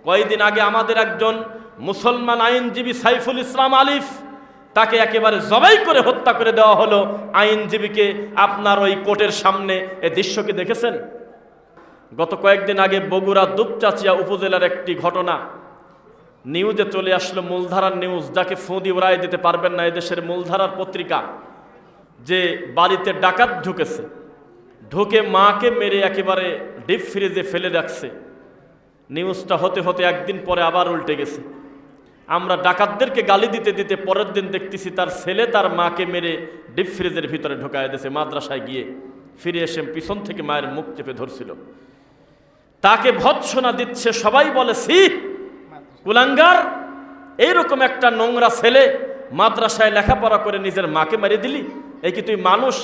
কয়েকদিন আগে আমাদের একজন মুসলমান আইনজীবী সাইফুল ইসলাম আলিফ, তাকে একেবারে জবাই করে হত্যা করে দেওয়া হলো আইনজীবীকে। আপনার ওই কোর্টের সামনে এই দৃশ্যকে দেখেছেন? গত কয়েকদিন আগে বগুড়া দুপচাচিয়া উপজেলার একটি ঘটনা নিউজে চলে আসলো, মূলধারার নিউজ, যাকে ফোঁদি উড়াই দিতে পারবেন না, এদেশের মূলধারার পত্রিকা, যে বাড়িতে ডাকাত ঢুকেছে, ঢুকে মাকে মেরে একেবারে ডিপ ফ্রিজে ফেলে রাখছে। নিউজটা হতে হতে একদিন পরে আবার উল্টে গেছে। আমরা ডাকাতদেরকে গালি দিতে দিতে পরের দিন দেখতেছি তার ছেলে তার মাকে মেরে ডিপ ফ্রিজের ভিতরে ঢোকায় দিয়েছে। মাদ্রাসায় গিয়ে ফিরে এসে পিছন থেকে মায়ের মুখ চেপে ধরছিল, তাকে ভৎসনা দিচ্ছে। সবাই বলে, সি কুলাঙ্গার, এইরকম একটা নোংরা ছেলে মাদ্রাসায় লেখাপড়া করে নিজের মাকে মেরে দিলি, এই কি তুই মানুষ?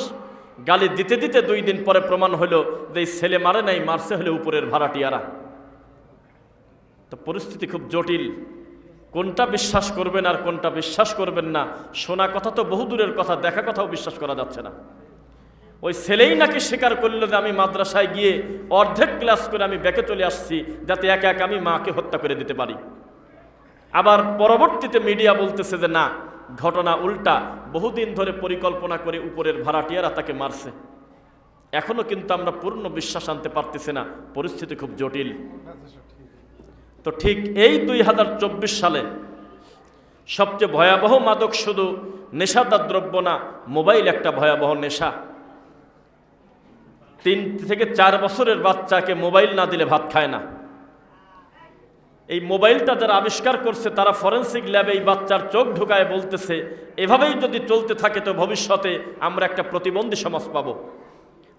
গালি দিতে দিতে 2 দিন পরে প্রমাণ হলো যে এই ছেলে মারে নাই, মারছে হলে উপরের ভাড়াটিয়ারা। তো পরিস্থিতি খুব জটিল, কোনটা বিশ্বাস করবেন আর কোনটা বিশ্বাস করবেন না, শোনা কথা তো বহুদূরের কথা, দেখা কথাও বিশ্বাস করা যাচ্ছে না। ওই ছেলেই নাকি স্বীকার করলো যে আমি মাদ্রাসায় গিয়ে অর্ধেক ক্লাস করে আমি ব্যাকে চলে আসছি, যাতে একা একা আমি মাকে হত্যা করে দিতে পারি। আবার পরবর্তীতে মিডিয়া বলতেছে যে না, ঘটনা উল্টা, বহুদিন ধরে পরিকল্পনা করে উপরের ভাড়াটিয়ারা তাকে মারছে। এখনো কিন্তু আমরা পূর্ণ বিশ্বাস আনতে পারতেছি না, পরিস্থিতি খুব জটিল। তো ঠিক এই 2024 সালে সবচেয়ে ভয়াবহ মাদক শুধু নেশাদার দ্রব্য না, মোবাইল একটা ভয়াবহ নেশা। 3 থেকে 4 বছরের বাচ্চাকে মোবাইল না দিলে ভাত খায় না। এই মোবাইলটা যারা আবিষ্কার করছে তারা ফরেন্সিক ল্যাবে এই বাচ্চার চোখ ঢুকায় বলতেছে, এভাবেই যদি চলতে থাকে তো ভবিষ্যতে আমরা একটা প্রতিবন্ধী সমাজ পাবো।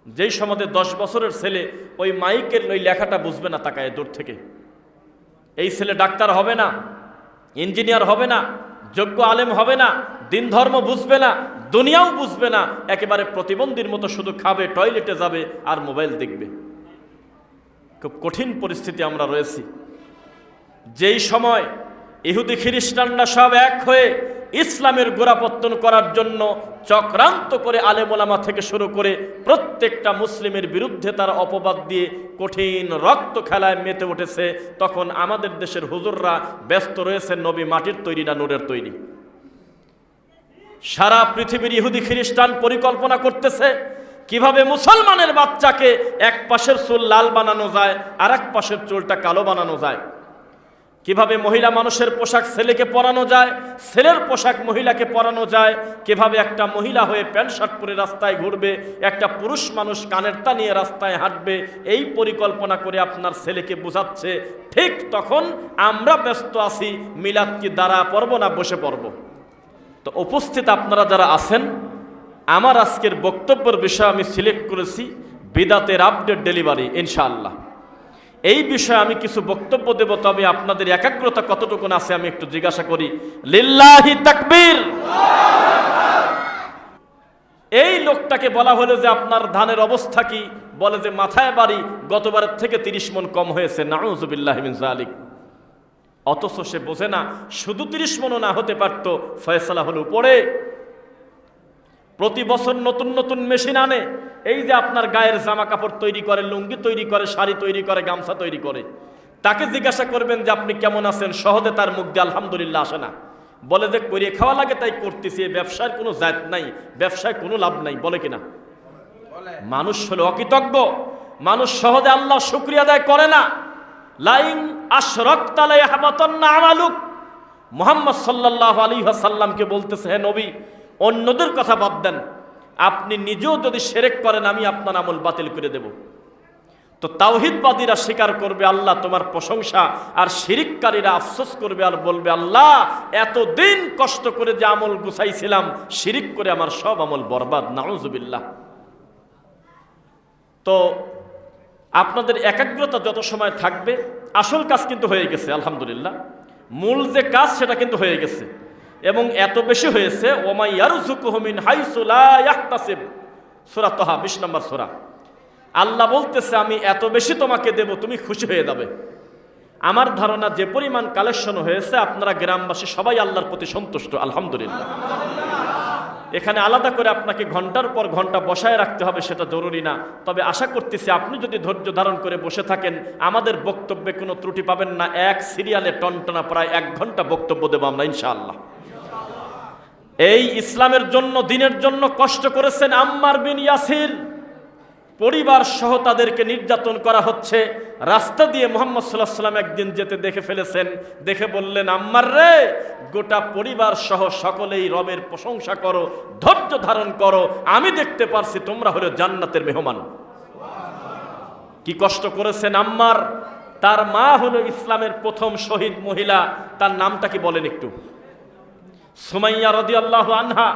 যেই সমাজে 10 বছরের ছেলে ওই মাইকের ওই লেখাটা বুঝবে না তাকায় দূর থেকে। এই ছেলে ডাক্তার হবে না, ইঞ্জিনিয়ার হবে না, যোগ্য আলেম হবে না, দিন ধর্ম বুঝবে না, দুনিয়াও বুঝবে না, একেবারে প্রতিবন্ধীর মতো শুধু খাবে, টয়লেটে যাবে আর মোবাইল দেখবে। খুব কঠিন পরিস্থিতি আমরা রয়েছি। যেই সময় ইহুদি খ্রিস্টানরা সব এক হয়ে ইসলামের গোড়াপত্তন করার জন্য চক্রান্ত করে আলেম ওলামা থেকে শুরু করে প্রত্যেকটা মুসলিমের বিরুদ্ধে তার অপবাদ দিয়ে কঠিন রক্ত খেলায় মেতে উঠেছে, তখন আমাদের দেশের হুজুররা ব্যস্ত রয়েছে নবী মাটির তৈরি না নূরের তৈরি। সারা পৃথিবীর ইহুদি খ্রিস্টান পরিকল্পনা করতেছে কিভাবে মুসলমানের বাচ্চাকে এক পাশের চুল লাল বানানো যায় আর এক পাশের চুলটা কালো বানানো যায়, কিভাবে মহিলা মানুষের পোশাক ছেলেকে পরানো যায়, ছেলের পোশাক মহিলাকে পরানো যায়, কিভাবে একটা মহিলা হয়ে প্যান্ট শার্ট পরে রাস্তায় ঘুরবে, একটা পুরুষ মানুষ কানের তা নিয়ে রাস্তায় হাঁটবে, এই পরিকল্পনা করে আপনার ছেলেকে বোঝাচ্ছে। ঠিক তখন আমরা ব্যস্ত আছি মিলাদ কি দ্বারা পড়ব না বসে পড়ব। তো উপস্থিত আপনারা যারা আছেন, আমার আজকের বক্তব্যের বিষয় আমি সিলেক্ট করেছি বিদাতের আপডেট ডেলিভারি। ইনশাআল্লাহ এই বিষয়ে আমি কিছু বক্তব্য দেব, তবে আপনাদের একাগ্রতা কতটুকু আছে আমি একটু জিজ্ঞাসা করি। লিল্লাহি তাকবীর। এই লোকটাকে বলা হলো যে আপনার ধানের অবস্থা কি, বলে যে মাথায় বাড়ি গতবারের থেকে 30 মণ কম হয়েছে, নাউযুবিল্লাহি মিন যালিক। অথচ সে বোঝে না শুধু 30 মণও না হতে পারতো, ফয়সালা হলো উপরে। প্রতি বছর নতুন নতুন মেশিন আনে, এই যে আপনার গায়ের জামা কাপড় তৈরি করে, লুঙ্গি তৈরি করে, শাড়ি তৈরি করে, গামছা তৈরি করে। তাকে জিজ্ঞাসা করবেন যে আপনি কেমন আছেন, সহজে তার মুখ দিয়ে আলহামদুলিল্লাহ আসে না, বলে যে করিয়ে খাওয়া লাগে তাই করতেছি, ব্যবসার কোনো জাত নাই, ব্যবসায় কোনো লাভ নাই, বলে কিনা? মানুষ হলো অকৃতজ্ঞ, মানুষ সহজে আল্লাহ শুকরিয়া আদায় করে না। লাইন আশরাকতা লা ইয়াহবাতান্না আমালুক, মুহাম্মদ সাল্লাল্লাহু আলাইহি ওয়াসাল্লামকে বলতেছে, হে নবী, অন্যদের কথা বাদ দেন, আপনি নিজেও যদি শিরক করেন আমি আপনার আমল বাতিল করে দেব। তো তাওহীদবাদীরা স্বীকার করবে আল্লাহ তোমার প্রশংসা, আর শিরিককারীরা আফসোস করবে আর বলবে আল্লাহ এতদিন কষ্ট করে যে আমল গুছাইছিলাম, শিরিক করে আমার সব আমল বরবাদ, নাউযুবিল্লাহ। তো আপনাদের একাগ্রতা যত সময় থাকবে, আসল কাজ কিন্তু হয়ে গেছে আলহামদুলিল্লাহ, মূল যে কাজ সেটা কিন্তু হয়ে গেছে, এবং এত বেশি হয়েছে, ওমা ইয়ারযুকুহু মিন হাইসু লা ইয়াহতাসিব, সূরা তাহা 20 নম্বর সূরা। আল্লাহ বলতেছে আমি এত বেশি তোমাকে দেব, তুমি খুশি হয়ে যাবে। আমার ধারণা যে পরিমাণ কালেকশন হয়েছে, আপনারা গ্রামবাসী সবাই আল্লাহর প্রতি সন্তুষ্ট আলহামদুলিল্লাহ। এখানে আলাদা করে আপনাকে ঘন্টার পর ঘন্টা বসায় রাখতে হবে সেটা জরুরি না, তবে আশা করতেছি আপনি যদি ধৈর্য ধারণ করে বসে থাকেন আমাদের বক্তব্যে কোনো ত্রুটি পাবেন না। এক সিরিয়ালে টনটনা প্রায় 1 ঘন্টা বক্তব্য দেবো আমরা ইনশাআল্লাহ। এই ইসলামের জন্য, দিনের জন্য কষ্ট করেছেন আম্মার বিন ইয়াসির, পরিবার সহ তাদেরকে নির্যাতন করা হচ্ছে। রাস্তা দিয়ে মুহাম্মদ সাল্লাল্লাহু আলাইহি ওয়াসাল্লাম একদিন যেতে দেখে ফেলেছেন, দেখে বললেন, আম্মার রে, গোটা পরিবার সহ সকলেই রবের প্রশংসা করো, ধৈর্য ধারণ করো, আমি দেখতে পারছি তোমরা হলো জান্নাতের মেহমান। কি কষ্ট করেছেন আম্মার। তার মা হলো ইসলামের প্রথম শহীদ মহিলা, তার নামটা কি বলেন একটু? সুমাইয়া রাদিয়াল্লাহু আনহা।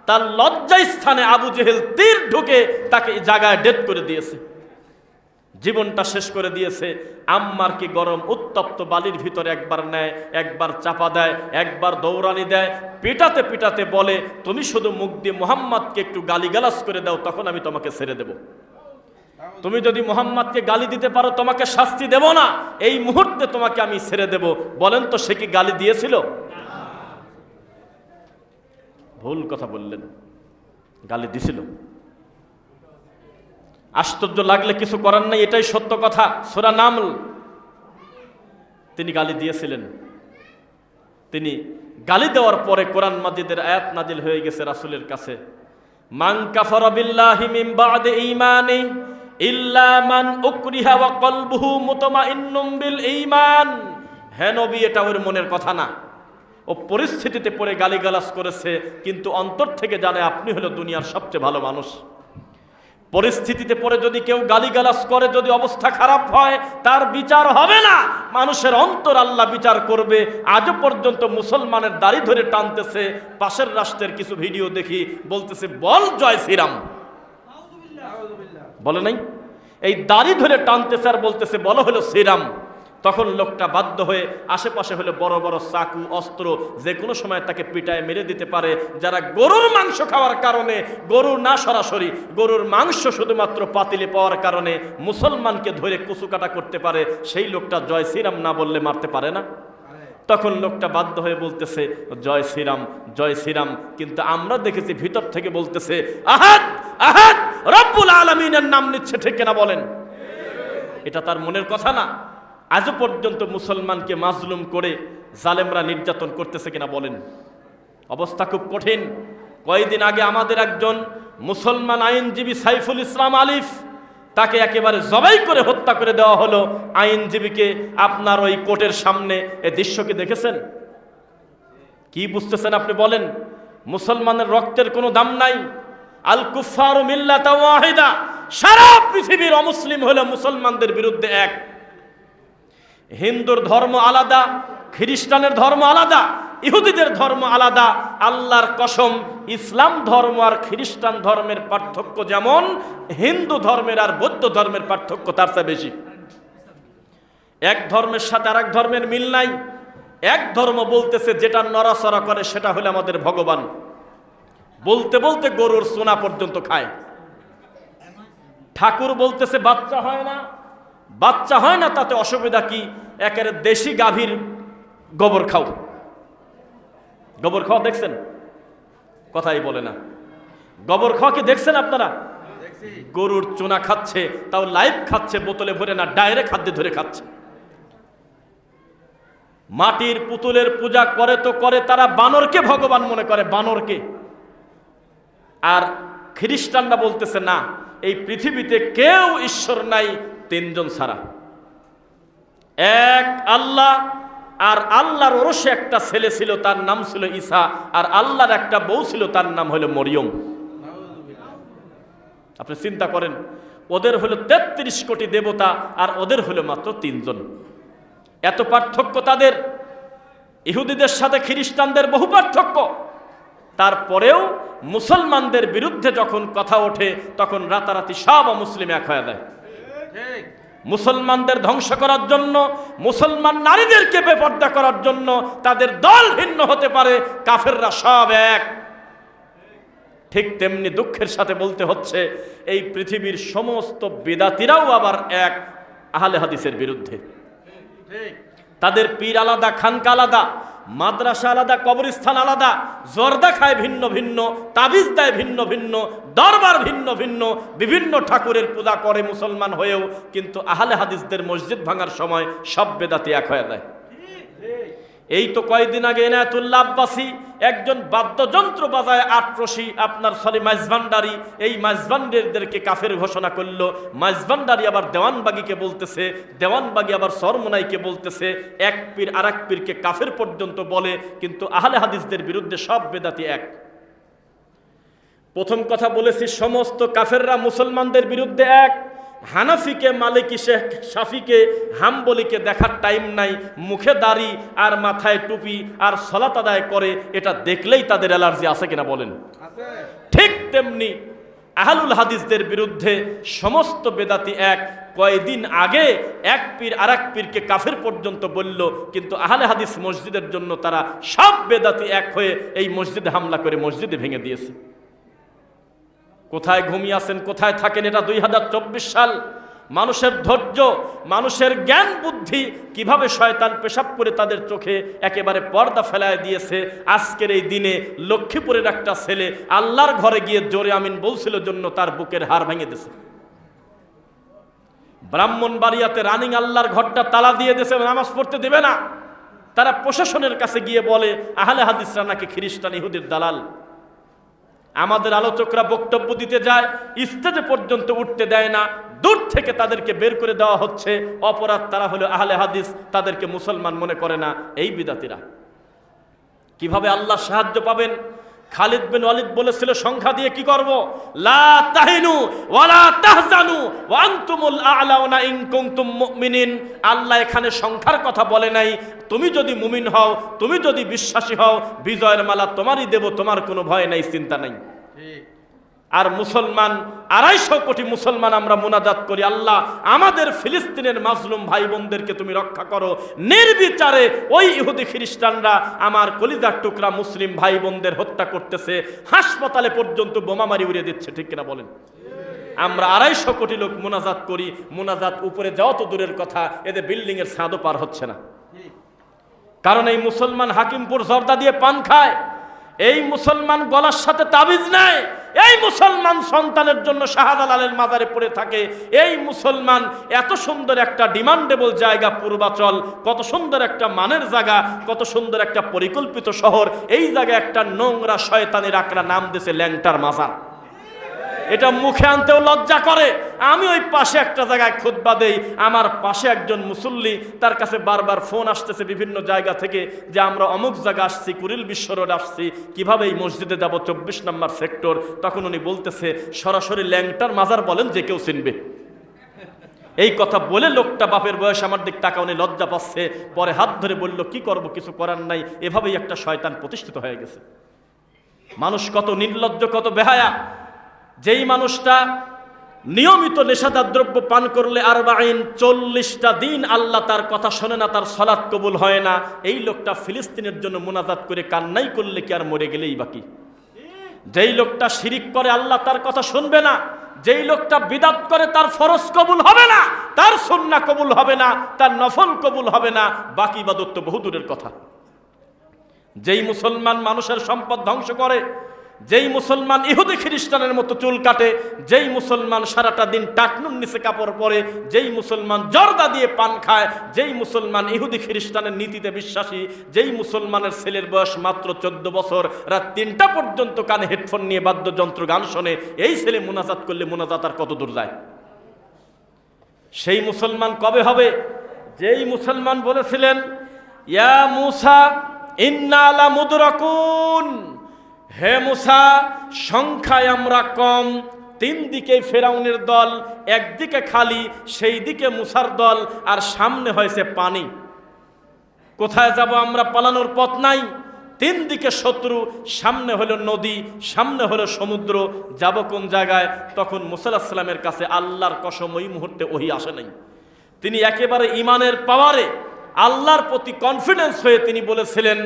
তার লজ্জা স্থানে আবু জেহেল তীর ঢুকে তাকে জায়গায় ডেথ করে দিয়েছে, জীবনটা শেষ করে দিয়েছে। আম্মারকে গরম উত্তপ্ত বালির ভিতরে একবার নেয়, একবার চাপা দেয়, একবার দৌড়ানি দেয়, পিটাতে পিটাতে বলে, তুমি শুধু মুখ দিয়ে মুহাম্মাদকে একটু গালিগালাজ করে দাও, তখন আমি তোমাকে ছেড়ে দেব। তুমি যদি মুহাম্মাদকে গালি দিতে পারো তোমাকে শাস্তি দেব না, এই মুহূর্তে তোমাকে আমি ছেড়ে দেব। বলেন তো সে কি গালি দিয়েছিল? ভুল কথা বললেন, গালি দিছিল। আশ্চর্য লাগলে কিছু করার নাই, এটাই সত্য কথা। সূরা নামল, তিনি গালি দিয়েছিলেন। তিনি গালি দেওয়ার পরে কোরআন মাজিদের আয়াত নাজিল হয়ে গেছে রাসূলের কাছে, মান কাফারা বিল্লাহি মিন বা'দি ঈমানি ইল্লা মান উকরিহা ওয়া কলবুহু মুতমাইন্নুম বিল ঈমান। হে নবী, এটা ওর মনের কথা না, ও পরিস্থিতিতে পড়ে গালিগালাজ করেছে, কিন্তু অন্তর থেকে জানে আপনি হলো দুনিয়ার সবচেয়ে ভালো মানুষ। পরিস্থিতিতে পড়ে যদি কেউ গালিগালাজ করে, যদি অবস্থা খারাপ হয়, তার বিচার হবে না, মানুষের অন্তর আল্লাহ বিচার করবে। আজও পর্যন্ত মুসলমানের দাড়ি ধরে টানতেছে, পাশের রাষ্ট্রের কিছু ভিডিও দেখি, বলতেছে বল জয় শ্রীরাম, বলে নাই? এই দাড়ি ধরে টানতেছে আর বলতেছে বলো হলো শ্রীরাম। তখন লোকটা বাধ্য হয়ে, আশেপাশে হলে বড় বড় চাকু, অস্ত্র, যে কোনো সময় তাকে পিটায় মেরে দিতে পারে। যারা গরুর মাংস খাওয়ার কারণে, গরু না সরাসরি, গরুর মাংস শুধুমাত্র পাতিলে পাওয়ার কারণে মুসলমানকে ধরে কুচুকাটা করতে পারে, সেই লোকটা জয় শ্রীরাম না বললে মারতে পারে না। তখন লোকটা বাধ্য হয়ে বলতেছে জয় শ্রীরাম, জয় শ্রীরাম। কিন্তু আমরা দেখেছি ভিতর থেকে বলতেছে আহাদ আহাদ রব্বুল আলামিনের নাম নিচ্ছে, ঠিক কিনা বলেন? এটা তার মনের কথা না। আজও পর্যন্ত মুসলমানকে মাজলুম করে জালেমরা নির্যাতন করতেছে কিনা বলেন? অবস্থা খুব কঠিন। কয়েকদিন আগে আমাদের একজন মুসলমান আইনজীবী সাইফুল ইসলাম আলিফ, তাকে একেবারে জবাই করে হত্যা করে দেওয়া হলো। আইনজীবীকে আপনার ওই কোর্টের সামনে, এই দৃশ্যকে দেখেছেন? কি বুঝতেছেন আপনি বলেন? মুসলমানের রক্তের কোনো দাম নাই। আল কুফফারু মিল্লাতুন ওয়াহিদা, সারা পৃথিবীর অমুসলিম হলো মুসলমানদের বিরুদ্ধে এক। হিন্দুর ধর্ম আলাদা, খ্রিস্টানের ধর্ম আলাদা, ইহুদিদের ধর্ম আলাদা। আল্লাহর কসম, ইসলাম ধর্ম আর খ্রিস্টান ধর্মের পার্থক্য যেমন হিন্দু ধর্মের আর বৌদ্ধ ধর্মের পার্থক্য তার চেয়ে বেশি। এক ধর্মের সাথে আর এক ধর্মের মিল নাই। এক ধর্ম বলতেছে যেটা নড়াচড়া করে সেটা হলো আমাদের ভগবান, বলতে বলতে গরুর সোনা পর্যন্ত খায়। ঠাকুর বলতেছে বাচ্চা হয় না, বাচ্চা হয় না তাতে অসুবিধা কি, একেবারে দেশি গাভীর গোবর খাও। গোবর খাওয়া দেখছেন? কথাই বলে না। গোবর খাওয়া কি দেখছেন আপনারা? গরুর চুনা খাচ্ছে, তাও লাইভ খাচ্ছে, বোতলে ভরে না, ডাইরেক্ট খাদ্যে ধরে খাচ্ছে। মাটির পুতুলের পূজা করে তো করে, তারা বানরকে ভগবান মনে করে, বানরকে। আর খ্রিস্টানরা বলতেছে না, এই পৃথিবীতে কেউ ঈশ্বর নাই তিনজন ছাড়া, এক আল্লাহ, আর আল্লাহর ওরসে একটা ছেলে ছিল, তার নাম ছিল ঈসা, আর আল্লাহর একটা বউ ছিল, তার নাম হলো মরিয়ম। আপনি চিন্তা করেন, ওদের হলো ৩৩ কোটি দেবতা আর ওদের হলো মাত্র ৩ জন। এত পার্থক্য তাদের। ইহুদিদের সাথে খ্রিস্টানদের বহু পার্থক্য। তারপরেও মুসলমানদের বিরুদ্ধে যখন কথা ওঠে তখন রাতারাতি সব মুসলিম এক হয়ে যায়। মুসলমানদের ধ্বংস করার জন্য, মুসলমান নারীদেরকে বেপর্দা করার জন্য তাদের দল ভিন্ন হতে পারে, কাফেররা সব এক। ঠিক তেমনি দুঃখের সাথে বলতে হচ্ছে, এই পৃথিবীর সমস্ত বিদাতিরাও আবার এক আহলে হাদিসের বিরুদ্ধে। তাদের পীর আলাদা, খানকা আলাদা, মাদ্রাসা আলাদা, কবরস্থান আলাদা, জর্দা খায় ভিন্ন ভিন্ন, তাবিজ দেয় ভিন্ন ভিন্ন, দরবার ভিন্ন ভিন্ন, বিভিন্ন ঠাকুরের পূজা করে মুসলমান হয়েও, কিন্তু আহলে হাদিসদের মসজিদ ভাঙার সময় সব বেদাতি এক হয়ে যায়। এই তো কয়েকদিন আগে এনায়েতুল্লাহ আব্বাসী একজন বাদ্যযন্ত্র বাজায় আটরশি, আপনার মাইজভান্ডারি, এই মাইজভান্ডারিদেরকে কাফের ঘোষণা করলো। মাইজভান্ডারি আবার দেওয়ানবাগিকে বলতেছে, দেওয়ানবাগি আবার সরমনাইকে বলতেছে, এক পীর আর এক পীরকে কাফের পর্যন্ত বলে, কিন্তু আহলে হাদিসদের বিরুদ্ধে সব বেদাতি এক। প্রথম কথা বলেছি, সমস্ত কাফেররা মুসলমানদের বিরুদ্ধে এক। হানাফিকে, মালিকি, শেখ শাফিকে, হাম্বলিকে দেখার টাইম নাই, মুখে দাড়ি আর মাথায় টুপি আর সালাত আদায় করে, এটা দেখলেই তাদের অ্যালার্জি আছে কিনা বলেন? ঠিক তেমনি আহলুল হাদিসদের বিরুদ্ধে সমস্ত বেদাতি এক। কয়েকদিন আগে এক পীর আর এক পীরকে কাফের পর্যন্ত বলল, কিন্তু আহলে হাদিস মসজিদের জন্য তারা সব বেদাতি এক হয়ে এই মসজিদে হামলা করে মসজিদে ভেঙে দিয়েছে। কোথায় ঘুমিয়ে আছেন, কোথায় থাকেন? এটা 2024 সাল। মানুষের ধৈর্য, মানুষের জ্ঞান বুদ্ধি কিভাবে শয়তান পেশাব করে তাদের চোখে একেবারে পর্দা ফেলায় দিয়েছে। আজকের এই দিনে লক্ষ্মীপুরের একটা ছেলে আল্লাহর ঘরে গিয়ে জোরে আমিন বলছিল জন্য তার বুকের হাড় ভেঙে দিয়েছে। ব্রাহ্মণবাড়িয়াতে রানিং আল্লাহর ঘরটা তালা দিয়ে দিয়েছে, নামাজ পড়তে দেবে না। তারা প্রশাসনের কাছে গিয়ে বলে আহলে হাদিসরা নাকি খ্রিস্টান ইহুদির দালাল। আমাদের আলোচকরা বক্তব্য দিতে যায়, স্টেজে পর্যন্ত উঠতে দেয় না, দূর থেকে তাদেরকে বের করে দেওয়া হচ্ছে। অপরাধ তারা হলো আহলে হাদিস, তাদেরকে মুসলমান মনে করে না এই বিদাতিরা। কিভাবে আল্লাহর সাহায্য পাবেন? খালিদ বিন ওয়ালিদ বলেছিল, সংখ্যা দিয়ে কি করব? লা তাহিনু ওয়ালা তাহজানু ওয়া আনতুমুল আ'লাউনা ইন কুনতুম মুমিনিন। আল্লাহ এখানে সংখ্যার কথা বলে নাই। তুমি যদি মুমিন হও, তুমি যদি বিশ্বাসী হও, বিজয়ের মালা তোমারই দেব, তোমার কোনো ভয় নাই, চিন্তা নাই। আর মুসলমান 250 কোটি মুসলমান আমরা মুনাজাত করি, আল্লাহ আমাদের ফিলিস্তিনের মাজলুম ভাই বোনদেরকে তুমি রক্ষা করো। নির্বিচারে ওই ইহুদি খ্রিস্টানরা আমার কলিজার টুকরা মুসলিম ভাই বোনদের হত্যা করতেছে, হাসপাতালে পর্যন্ত বোমামারি উড়িয়ে দিচ্ছে, ঠিক কিনা বলেন? আমরা 250 কোটি লোক মুনাজাত করি, মুনাজাত উপরে যাওয়া তো দূরের কথা, এদের বিল্ডিং এর ছাদও পার হচ্ছে না। কারণ এই মুসলমান হাকিমপুর জর্দা দিয়ে পান খায়, এই মুসলমান গলার সাথে তাবিজ নেয়, এই মুসলমান সন্তানের জন্য শাহজালালের মাজারে পড়ে থাকে, এই মুসলমান এত সুন্দর একটা ডিমান্ডেবল জায়গা পূর্বাচল, কত সুন্দর একটা মানের জায়গা, কত সুন্দর একটা পরিকল্পিত শহর, এই জায়গায় একটা নোংরা শয়তানি রাখরা নাম দিয়েছে ল্যাংটার মাজার। এটা মুখে আনতেও লজ্জা করে। আমি ওই পাশে একটা জায়গায় খুতবা দেই, আমার পাশে একজন মুসল্লি, তার কাছে বারবার ফোন আসতেছে বিভিন্ন জায়গা থেকে যে আমরা অমুক জায়গা আসছি, কুরিল বিশ্ব রোড আসছি, কিভাবে এই মসজিদে যাব, 24 নম্বর সেক্টর। তখন উনি বলতেছে, সরাসরি ল্যাংটার মাজার বলেন, যে কেউ চিনবে। এই কথা বলে লোকটা বাপের বয়স আমার দিক টাকা, উনি লজ্জা পাচ্ছে, পরে হাত ধরে বলল কি করব, কিছু করার নাই। এভাবেই একটা শয়তান প্রতিষ্ঠিত হয়ে গেছে। মানুষ কত নির্লজ্জ, কত বেহায়া। যেই মানুষটা নিয়মিত নেশাদার দ্রব্য পান করলে 40টা দিন আল্লাহ তার কথা শোনে না, তার সালাত কবুল হয় না, এই লোকটা ফিলিস্তিনের জন্য মুনাজাত করে কান্নাই করলে কি আর মরে গেলেই বাকি? যেই লোকটা শিরিক করে আল্লাহ তার কথা শুনবে না, যেই লোকটা বিদাত করে তার ফরজ কবুল হবে না, তার সুন্নাহ কবুল হবে না, তার নফল কবুল হবে না, বাকি ইবাদত তো বহু দূরের কথা। যেই মুসলমান মানুষের সম্পদ ধ্বংস করে, যেই মুসলমান ইহুদি খ্রিস্টানের মতো চুল কাটে, যেই মুসলমান সারাটা দিন টাকনুর নিচে কাপড় পরে, যেই মুসলমান জর্দা দিয়ে পান খায়, যেই মুসলমান ইহুদি খ্রিস্টানের নীতিতে বিশ্বাসী, যেই মুসলমানের ছেলের বয়স মাত্র 14 বছর, রাত 3টা পর্যন্ত কানে হেডফোন নিয়ে বাদ্যযন্ত্র গান শোনে, এই ছেলে মুনাজাত করলে মুনাজাত আর কত দূর যায়? সেই মুসলমান কবে হবে? যেই মুসলমান বলেছিলেন ইয়া মুসা ইন্না লা মুদরাকুন, হে মুসা সংখ্যায় আমরা কম, 3 দিকে ফেরাউনের দল, একদিকে খালি, সেই দিকে মুসার দল, আর সামনে হয়েছে পানি। কোথায় যাব আমরা? পালানোর পথ নাই। 3 দিকে শত্রু, সামনে হলো নদী, সামনে হলো সমুদ্র, যাব কোন জায়গায়? তখন মুসা আলাইহিস সালামের কাছে আল্লাহর কসম ওই মুহূর্তে ওহী আসে নাই। তিনি একেবারে ইমানের পাওয়ারে আল্লাহর প্রতি কনফিডেন্স হয়ে তিনি বলেছিলেন,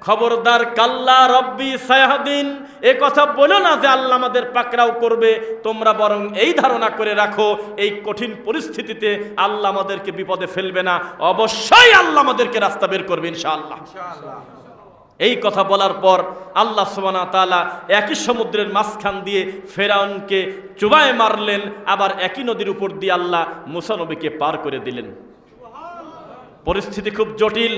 খবরদার কাল্লা রব্বি সায়াহদিন, এ কথা বলো না যে আল্লাহ আমাদের পাকড়াও করবে, তোমরা বরং এই ধারণা করে রাখো এই কঠিন পরিস্থিতিতে আল্লাহ আমাদেরকে বিপদে ফেলবে না, অবশ্যই আল্লাহ আমাদেরকে রাস্তা বের করবে ইনশাআল্লাহ। এই কথা বলার পর আল্লাহ সুবহানাহু ওয়া তাআলা একই সমুদ্রের মাঝখান দিয়ে ফেরাউনকে চুবায় মারলেন, আবার একই নদীর উপর দিয়ে আল্লাহ মুসা নবীকে পার করে দিলেন। পরিস্থিতি খুব জটিল,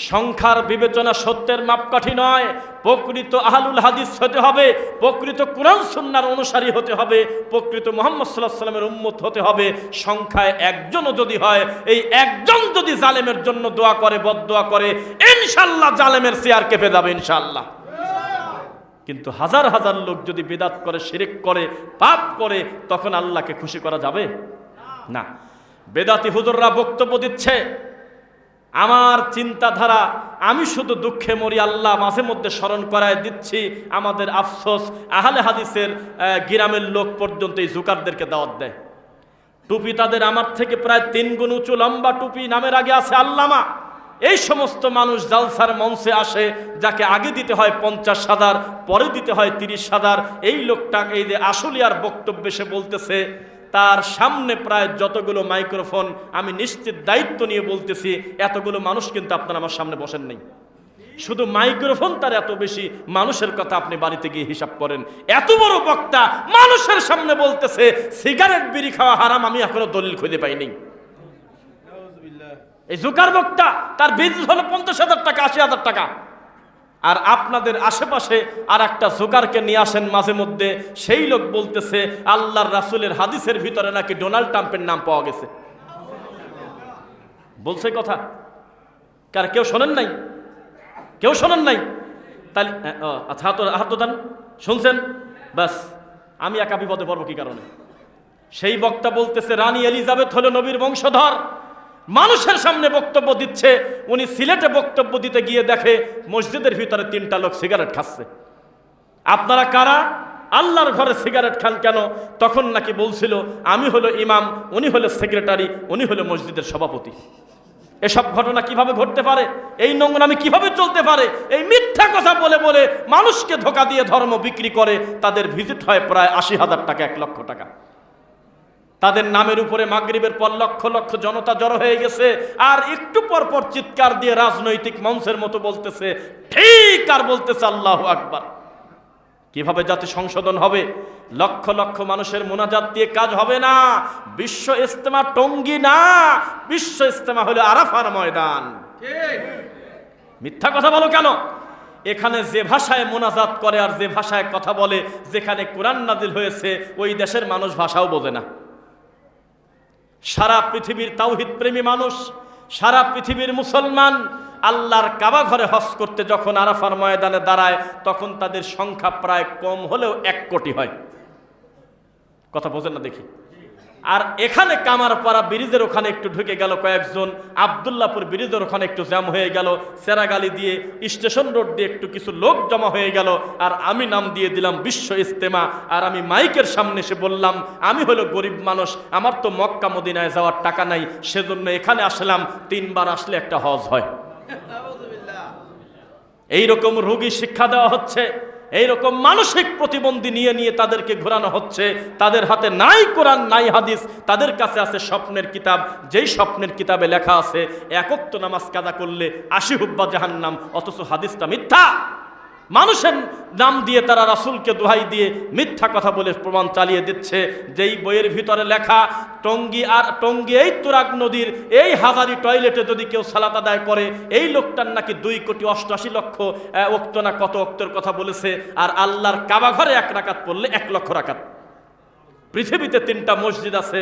সংখ্যার বিবেচনা সত্যের মাপকাঠি নয়। প্রকৃত আহলুল হাদিস হতে হবে, প্রকৃত কুরআন সুন্নাহর অনুসারী হতে হবে, প্রকৃত মুহাম্মদ সাল্লাল্লাহু আলাইহি ওয়াসাল্লামের উম্মত হতে হবে। সংখ্যায় একজনও যদি হয়, এই একজন যদি জালেমের জন্য দোয়া করে, বদদোয়া করে, ইনশাআল্লাহ জালেমের চেয়ার কেঁপে যাবে ইনশাআল্লাহ। কিন্তু হাজার হাজার লোক যদি বিদআত করে, শিরক করে, পাপ করে, তখন আল্লাহকে খুশি করা যাবে না। বেদাতি হুজুররা বক্তব্য দিচ্ছে, আমার চিন্তাধারা, আমি শুধু দুঃখে মরি, আল্লাহ মাঝে মধ্যে স্মরণ করায় দিচ্ছি। আমাদের আফসোস, আহলে হাদিসের গ্রামের লোক পর্যন্ত এই জুকারদেরকে দাওয়াত দেয়। টুপি তাদের আমার থেকে প্রায় 3 গুণ উঁচু, লম্বা টুপি, নামের আগে আছে আল্লামা। এই সমস্ত মানুষ জালসার মঞ্চে আসে, যাকে আগে দিতে হয় 50,000, পরে দিতে হয় 30,000। এই লোকটা এই যে আশুলিয়ার বক্তব্যে সে বলতেছে, তার সামনে প্রায় যতগুলো মাইক্রোফোন, আমি নিশ্চিত দায়িত্ব নিয়ে বলতেছি, এতগুলো মানুষ কিন্তু আপনারা আমার সামনে বসেন নাই। শুধু মাইক্রোফোন তার এত বেশি, মানুষের কথা আপনি বাড়িতে গিয়ে হিসাব করেন। এত বড় বক্তা মানুষের সামনে বলতেছে সিগারেট বিড়ি খাওয়া হারাম, আমি এখনো দলিল খুঁজে পাইনি। এই জুকার বক্তা, তার বিজনেস হলো 50,000 টাকা, 80,000 টাকা। আর আপনাদের আশেপাশে আর একটা জোকারকে নিয়ে আসেন মাঝে মধ্যে, সেই লোক বলতেছে আল্লাহর রাসূলের হাদিসের ভিতরে নাকি ডোনাল্ড ট্রাম্পের নাম পাওয়া গেছে। বলছে কথা, কার কেউ শোনেন নাই? কেউ শোনেন নাই? তাহলে আচ্ছা, হাত দান, শুনছেন? বাস, আমি একা বিপদে পড়বো কি কারণে? সেই বক্তা বলতেছে রানী এলিজাবেথ হলো নবীর বংশধর। মানুষের সামনে বক্তব্য দিচ্ছে, উনি সিলেটে বক্তব্য দিতে গিয়ে দেখে মসজিদের ভিতরে 3টা লোক সিগারেট খাচ্ছে। আপনারা কারা? আল্লাহর ঘরে সিগারেট খান কেন? তখন নাকি বলছিল আমি হলো ইমাম, উনি হলো সেক্রেটারি, উনি হলো মসজিদের সভাপতি। এসব ঘটনা কিভাবে ঘটতে পারে? এই নোংরামি কিভাবে চলতে পারে? এই মিথ্যা কথা বলে বলে মানুষকে ধোঁকা দিয়ে ধর্ম বিক্রি করে। তাদের ভিজিট হয় প্রায় 80,000 টাকা, 1 লক্ষ টাকা। তাদের নামের উপরে মাগরিবের পর লক্ষ লক্ষ জনতা জড়ো হয়ে গেছে, আর একটু পর পর চিৎকার দিয়ে রাজনৈতিক মঞ্চের মতো বলতেছে ঠিক, আর বলতেছে আল্লাহু আকবার। কিভাবে জাতি সংশোধন হবে? লক্ষ লক্ষ মানুষের মোনাজাত দিয়ে কাজ হবে না। বিশ্ব ইজতেমা টঙ্গী না, বিশ্ব ইজতেমা হলো আরাফার ময়দান। মিথ্যা কথা বলো কেন? এখানে যে ভাষায় মোনাজাত করে আর যে ভাষায় কথা বলে, যেখানে কোরআন নাজিল হয়েছে, ওই দেশের মানুষ ভাষাও বোঝে না। সারা পৃথিবীর তাওহীদ প্রেমী মানুষ, সারা পৃথিবীর মুসলমান আল্লাহর কাবা ঘরে হজ করতে যখন আরাফার ময়দানে দাঁড়ায়, তখন তাদের সংখ্যা প্রায় কম হলেও 1 কোটি হয়। কথা বোঝেন না দেখি? আর এখানে কামারপাড়া ব্রিজের ওখানে একটু ঢুকে গেল কয়েকজন, আব্দুল্লাহপুর ব্রিজের ওখানে একটু জ্যাম হয়ে গেল, সেরাগালি দিয়ে স্টেশন রোড দিয়ে একটু কিছু লোক জমা হয়ে গেল, আর আমি নাম দিয়ে দিলাম বিশ্ব ইজতেমা। আর আমি মাইকের সামনে এসে বললাম আমি হলো গরিব মানুষ, আমার তো মক্কা মদিনায় যাওয়ার টাকা নাই, সেজন্য এখানে আসলাম, 3 বার আসলে একটা হজ হয়। এইরকম রোগী শিক্ষা দেওয়া হচ্ছে, এইরকম মানসিক প্রতিবন্ধী নিয়ে নিয়ে তাদেরকে ঘোরানো হচ্ছে। তাদের হাতে নাই কোরআন, নাই হাদিস, তাদের কাছে আছে স্বপ্নের কিতাব। যেই স্বপ্নের কিতাবে লেখা আছে 1 ওয়াক্ত নামাজ কাজা করলে 80 হুব্বা জাহান্নাম, অথচ হাদিসটা মিথ্যা। মানুষের নাম দিয়ে তারা রাসূলকে দোহাই দিয়ে মিথ্যা কথা বলে প্রমাণ চালিয়ে দিচ্ছে। যেই বইয়ের ভিতরে লেখা টঙ্গী এই তুরাগ নদীর এই হাজারি টয়লেটে যদি কেউ সালাত আদায় করে, এই লোকটার নাকি 2,88,00,000 ওয়াক্ত না কত ওয়াক্তের কথা বলেছে। আর আল্লাহর কাবা ঘরে 1 রাকাত পড়লে 1 লক্ষ রাকাত। পৃথিবীতে 3টা মসজিদ আছে,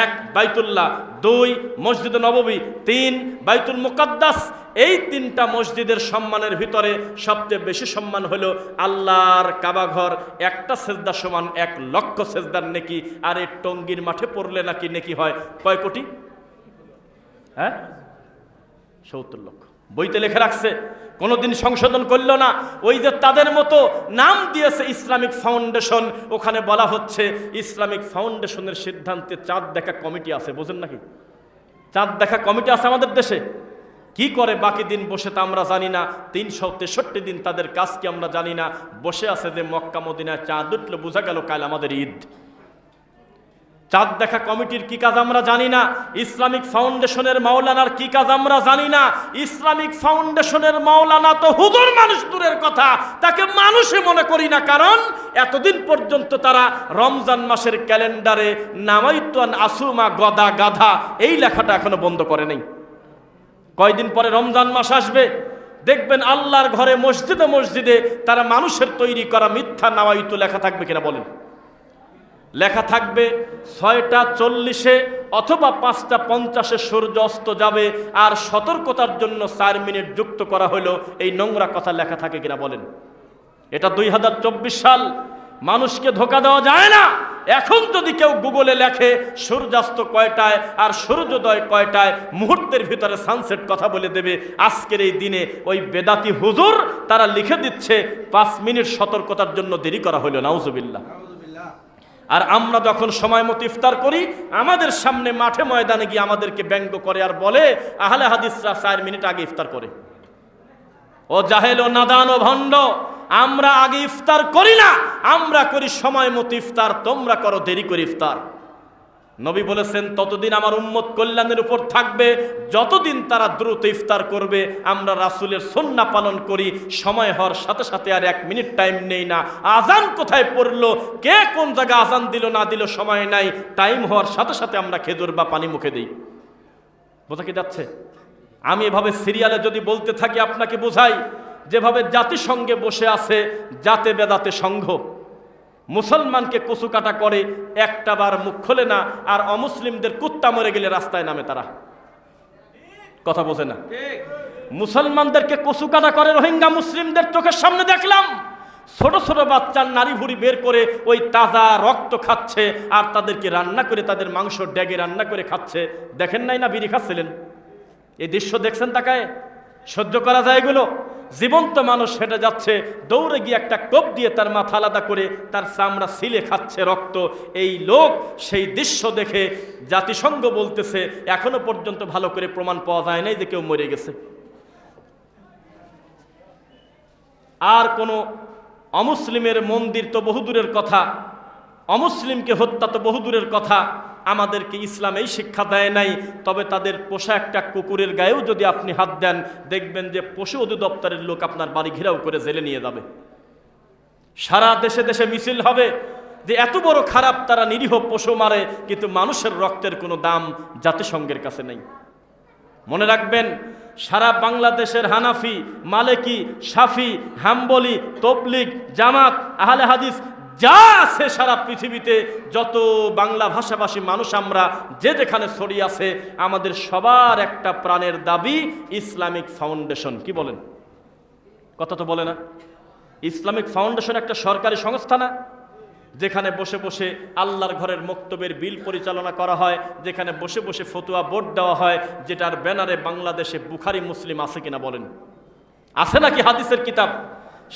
1 বাইতুল্লাহ, 2 মসজিদে নববী, 3 বাইতুল মুকাদ্দাস। এই 3টা মসজিদের সম্মানের ভিতরে সবচেয়ে বেশি সম্মান হলো আল্লাহর কাবা ঘর। একটা সেজদা সমান 1 লক্ষ সেজদার নেকি। আর এই টঙ্গীর মাঠে পড়লে নাকি নেকি হয় কয় কোটি? 70 লক্ষ। বইতে লিখে রাখছে, কোনোদিন সংশোধন করল না। ওই যে তাদের মতো নাম দিয়েছে ইসলামিক ফাউন্ডেশন, ওখানে বলা হচ্ছে ইসলামিক ফাউন্ডেশনের সিদ্ধান্তে চাঁদ দেখা কমিটি আছে। বোঝেন নাকি? চাঁদ দেখা কমিটি আছে আমাদের দেশে। কি করে বাকি দিন বসে তা আমরা জানি না, 363 দিন তাদের কাজ কি আমরা জানি না। বসে আছে যে মক্কা মদিনায় চাঁদ উঠলে বোঝা গেল কাল আমাদের ঈদ। চাঁদ দেখা কমিটির কি কাজ আমরা জানি না, ইসলামিক ফাউন্ডেশনের মাওলানার কি কাজ আমরা জানি না। ইসলামিক ফাউন্ডেশনের মাওলানা তো হুজুর মানুষ দূরের কথা, তাকে মানুষই মনে করি না, কারণ এতদিন পর্যন্ত তারা রমজান মাসের ক্যালেন্ডারে নামাইতুন আসুমা গদা গাধা এই লেখাটা এখনো বন্ধ করে নেই। কয়দিন পরে রমজান মাস আসবে, দেখবেন আল্লাহর ঘরে মসজিদে মসজিদে তারা মানুষের তৈরি করা মিথ্যা নামাইতু লেখা থাকবে কিনা বলেন? লেখা থাকবে 6:40 অথবা 5:50 সূর্য অস্ত যাবে, আর সতর্কতার জন্য 4 মিনিট যুক্ত করা হলো, এই নোংরা কথা লেখা থাকে কিনা বলেন? এটা 2024 সাল, মানুষকে ধোঁকা দেওয়া যায় না। এখন যদি কেউ গুগলে লেখে সূর্যাস্ত কয়টায় আর সূর্যোদয় কয়টায়, মুহূর্তের ভিতরে সানসেট কথা বলে দেবে। আজকের এই দিনে ওই বেদাতি হুজুর তারা লিখে দিচ্ছে 5 মিনিট সতর্কতার জন্য দেরি করা হলো, নাউজুবিল্লাহ। আর আমরা যখন সময় মতো ইফতার করি, আমাদের সামনে মাঠে ময়দানে গিয়ে আমাদেরকে ব্যঙ্গ করে আর বলে আহলে হাদিসরা 4 মিনিট আগে ইফতার করে। ও জাহেল ও নাদান ও ভণ্ড, আমরা আগে ইফতার করি না, আমরা করি সময় মতো ইফতার, তোমরা করো দেরি করে ইফতার। নবী বলেছেন ততদিন আমার উম্মত কল্যাণের উপর থাকবে যতদিন তারা দ্রুত ইফতার করবে। আমরা রাসূলের সুন্নাহ পালন করি, সময় হওয়ার সাথে সাথে আর 1 মিনিট টাইম নেই না। আজান কোথায় পড়লো, কে কোন জায়গায় আজান দিল না দিল সময় নাই, টাইম হওয়ার সাথে সাথে আমরা খেজুর বা পানি মুখে দিই। বোঝা কি যাচ্ছে? আমি এভাবে সিরিয়ালে যদি বলতে থাকি আপনাকে বোঝাই, যেভাবে জাতিসংঘে বসে আছে জাতে বেদাতে সংঘ, মুসলমানকে কচু কাটা করে, একটা বার মুখ খোলে না, আর অমুসলিমদের কুত্তা মরে গেলে রাস্তায় নামে তারা। কথা বোঝে না। মুসলমানদেরকে কচু কাটা করে রোহিঙ্গা মুসলিমদের চোখের সামনে দেখলাম, ছোট ছোট বাচ্চার নারী ভুড়ি বের করে ওই তাজা রক্ত খাচ্ছে, আর তাদেরকে রান্না করে তাদের মাংস ডেগে রান্না করে খাচ্ছে। দেখেন নাই না বিড়ি খাচ্ছিলেন? এই দৃশ্য দেখছেন তাকায়? সহ্য করা যায় এগুলো? জীবন্ত মানুষ হেঁটে যাচ্ছে, দৌড়ে গিয়ে একটা কোপ দিয়ে তার মাথা আলাদা করে তার চামড়া ছিলে খাচ্ছে রক্ত। এই লোক সেই দৃশ্য দেখে জাতিসংঘ বলতেছে এখনো পর্যন্ত ভালো করে প্রমাণ পাওয়া যায় নাই যে কেউ মরে গেছে। আর কোনো অমুসলিমের মন্দির তো বহুদূরের কথা, অমুসলিমকে হত্যা তো বহুদূরের কথা। আমাদেরকে ইসলাম এই শিক্ষা দেয় নাই। তবে তাদের পোষা একটা কুকুরের গায়েও যদি আপনি হাত দেন, দেখবেন যে পশু অধিদপ্তরের লোক আপনার বাড়ি ঘেরাও করে জেলে নিয়ে যাবে। সারা দেশে দেশে মিছিল হবে যে এত বড় খারাপ, তারা নিরীহ পশু মারে, কিন্তু মানুষের রক্তের কোনো দাম জাতিসংঘের কাছে নেই। মনে রাখবেন, সারা বাংলাদেশের হানাফি, মালিকি, শাফি, হাম্বলি, তবলিগ, জামাত, আহলে হাদিস যা আছে সারা পৃথিবীতে যত বাংলা ভাষাভাষী মানুষ আমরা যে যেখানে ছড়িয়ে আছে, আমাদের সবার একটা প্রাণের দাবি ইসলামিক ফাউন্ডেশন। কি বলেন? কথা তো বলে না। ইসলামিক ফাউন্ডেশন একটা সরকারি সংস্থা না, যেখানে বসে বসে আল্লাহর ঘরের মক্তবের বিল পরিচালনা করা হয়, যেখানে বসে বসে ফতোয়া বোর্ড দেওয়া হয়, যেটার ব্যানারে বাংলাদেশে বুখারি মুসলিম আছে কিনা বলেন? আছে নাকি হাদিসের কিতাব?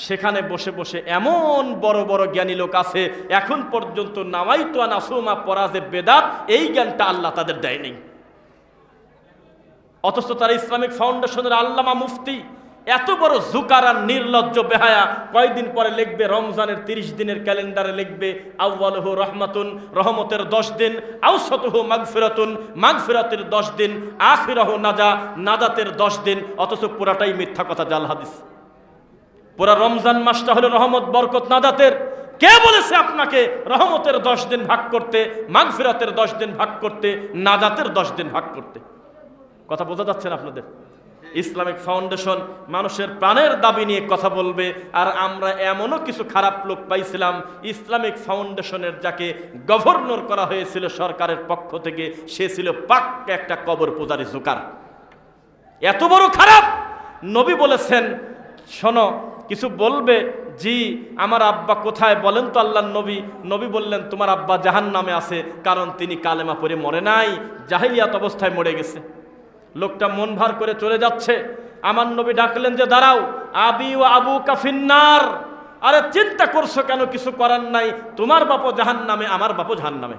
সেখানে বসে বসে এমন বড় বড় জ্ঞানী লোক আছে, এখন পর্যন্ত নামাইতু আন আসুমা পড়া যে বেদাত, এই জ্ঞানটা আল্লাহ তাদের দেয়নি। অথচ তারা ইসলামিক ফাউন্ডেশনের আল্লামা মুফতি, এত বড় জুকার আর নির্লজ্জ বেহায়া, কয়দিন পরে লিখবে রমজানের 30 দিনের ক্যালেন্ডারে লিখবে আউয়ালুহু রহমাতুন, রহমতের 10 দিন, আওসাতুহু মাগফিরাতুন, মাগফিরাতের 10 দিন, আখিরাহু নাজা, নাজাতের 10 দিন। অথচ পুরাটাই মিথ্যা কথা, জাল হাদিস। পুরা রমজান মাসটা হলো রহমত, বরকত, নাজাতের। কে বলেছে আপনাকে রহমতের 10 দিন ভাগ করতে, মাগফিরাতের 10 দিন ভাগ করতে, নাজাতের 10 দিন ভাগ করতে? কথা বোঝা যাচ্ছে না আপনাদের? ইসলামিক ফাউন্ডেশন মানুষের প্রাণের দাবি নিয়ে কথা বলবে, আর আমরা এমনও কিছু খারাপ লোক পাইছিলাম, ইসলামিক ফাউন্ডেশনের যাকে গভর্নর করা হয়েছিল সরকারের পক্ষ থেকে, সে ছিল পাক্কা একটা কবর পূজারী জোকার। এত বড় খারাপ। নবী বলেছেন, শোনো, কিছু বলবে, জি আমার আব্বা কোথায় বলেন তো আল্লাহর নবী? নবী বললেন, তোমার আব্বা জাহান্নামে আছে, কারণ তিনি কালেমা পড়ে মরে নাই, জাহিলিয়াত অবস্থায় মরে গেছে। লোকটা মন ভার করে চলে যাচ্ছে। আমার নবী ডাকলেন যে দাঁড়াও, আবি ও আবু কাফিন্নার। আরে চিন্তা করছো কেন? কিছু করার নাই, তোমার বাপও জাহান্নামে, আমার বাপও জাহান্নামে।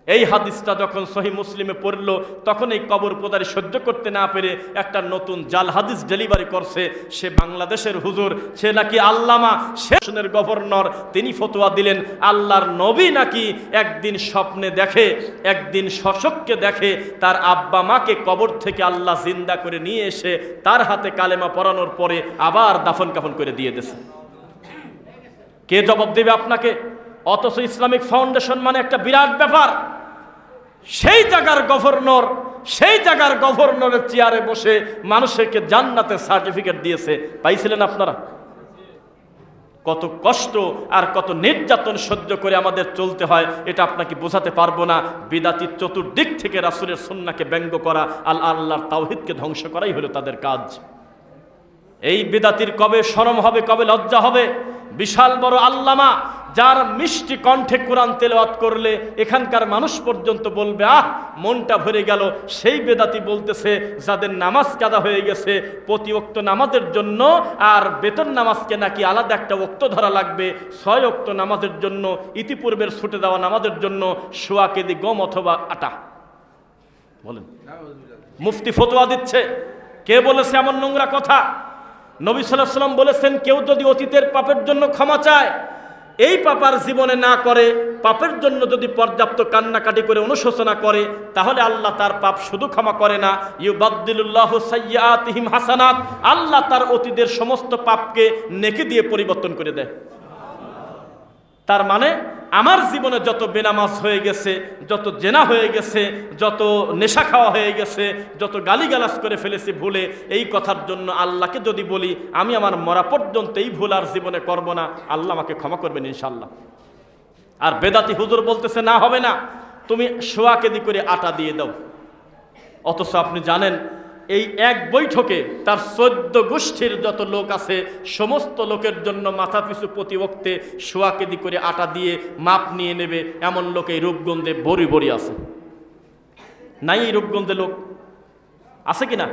এই হাদিসটা যখন সহিহ মুসলিমে পড়লো, তখন এই কবর পূজারী সহ্য করতে না পেরে একটা নতুন জাল হাদিস ডেলিভারি করছে। সে বাংলাদেশের হুজুর, সে নাকি আল্লামা, সেশনের গভর্নর। তিনি ফতোয়া দিলেন আল্লাহর নবী নাকি একদিন স্বপ্নে দেখে, একদিন শশককে দেখে, তার আব্বা মাকে কবর থেকে আল্লাহ জিন্দা করে নিয়ে এসে তার হাতে কালেমা পড়ানোর পরে আবার দাফন কাফন করে দিয়ে দিয়েছে। কে জবাব দেবে আপনাকে? অথচ ইসলামিক ফাউন্ডেশন মানে একটা বিরাট ব্যাপার। সেই জায়গার গভর্নরের চেয়ারে বসে মানুষকে জান্নাতের সার্টিফিকেট দিয়েছে। পাইছিলেন আপনারা? কত কষ্ট আর কত নির্যাতন সহ্য করে আমাদের চলতে হয় এটা আপনাকে বোঝাতে পারবো না। বিদাতির চতুর্দিক থেকে রাসূলের সুন্নাহকে ব্যঙ্গ করা, আল্লাহর তাওহীদকে ধ্বংস করাই হলো তাদের কাজ। এই বিদাতির কবে শরম হবে, কবে লজ্জা হবে? বিশাল বড় আল্লামা, যার মিষ্টি কণ্ঠে কোরআন তেলাওয়াত করলে এখানকার মানুষ পর্যন্ত বলবে আহ, মনটা ভরে গেল। সেই বেদাতি বলতেছে যাদের নামাজ কাদা হয়ে গেছে প্রতি ওয়াক্ত নামাজের জন্য, আর বেতন নামাজকে নাকি আলাদা একটা ওয়াক্ত ধরা লাগবে, 6 ওয়াক্ত নামাজের জন্য, ইতিপূর্বের ছুটে দেওয়া নামাজের জন্য সোয়া কেজি গম অথবা আটা। বলেন, মুফতি ফতোয়া দিচ্ছে। কে বলেছে এমন নোংরা কথা? নবী সাল্লাল্লাহু আলাইহি ওয়াসাল্লাম বলেছেন, কেউ যদি অতীতের পাপের জন্য ক্ষমা চায়, এই পাপার জীবনে না করে, পাপের জন্য যদি পর্যাপ্ত কান্নাকাটি করে অনুশোচনা করে, তাহলে আল্লাহ তার পাপ শুধু ক্ষমা করে না, ইউবাদদিলুল্লাহু সাইয়্যাতিহিম হাসানাত, আল্লাহ তার অতীতের সমস্ত পাপকে নেকি দিয়ে পরিবর্তন করে দেয়। তার মানে আমার জীবনে যত বেনামাজ হয়ে গেছে, যত জেনা হয়ে গেছে, যত নেশা খাওয়া হয়ে গেছে, যত গালিগালাজ করে ফেলেছি ভুলে, এই কথার জন্য আল্লাহকে যদি বলি আমি আমার মরা পর্যন্ত এই ভুল আর জীবনে করব না, আল্লাহ আমাকে ক্ষমা করবেন ইনশাআল্লাহ। আর বেদাতি হুজুর বলতেছে না, হবে না, তুমি সোয়া কেজি করে আটা দিয়ে দাও। অথচ আপনি জানেন এই এক বৈঠকে তার 14 গোষ্ঠীর যত লোক আছে সমস্ত লোকের জন্য মাথা পিছু প্রতি ওয়াক্তে সোয়া কেজি করে আটা দিয়ে মাপ নিয়ে নেবে, এমন লোক এই রূপগঞ্জে বড়ি বড়ি আছে। নাই এই রূপগঞ্জে লোক আছে কিনা?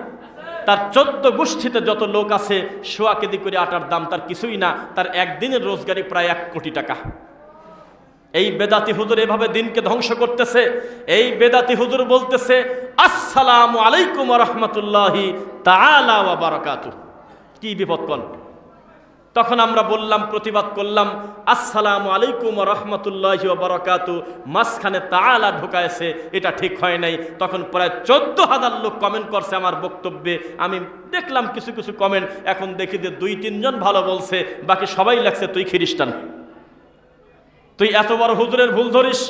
তার 14 গোষ্ঠীতে যত লোক আছে সোয়া কেজি করে আটার দাম তার কিছুই না, তার একদিনের রোজগারি প্রায় 1 কোটি টাকা। এই বেদাতি হুজুর এভাবে দিনকে ধ্বংস করতেছে। এই বেদাতি হুজুর বলতেছে আসসালামু আলাইকুম ওয়া রাহমাতুল্লাহি তাআলা ওয়া বারাকাতুহু। কি বিপদ কোন? তখন আমরা বললাম, প্রতিবাদ করলাম, আসসালামু আলাইকুম ওয়া রাহমাতুল্লাহি ওয়া বারাকাতুহু, মাঝখানে তাআলা ঢুকায়ছে, এটা ঠিক হয় নাই। তখন প্রায় 14,000 লোক কমেন্ট করছে আমার বক্তব্যে। আমি দেখলাম কিছু কিছু কমেন্ট, এখন দেখি যে 2-3 জন ভালো বলছে, বাকি সবাই লাগছে তুই খ্রিস্টান, তুই এত বড় হুজুরের ভুল ধরিস,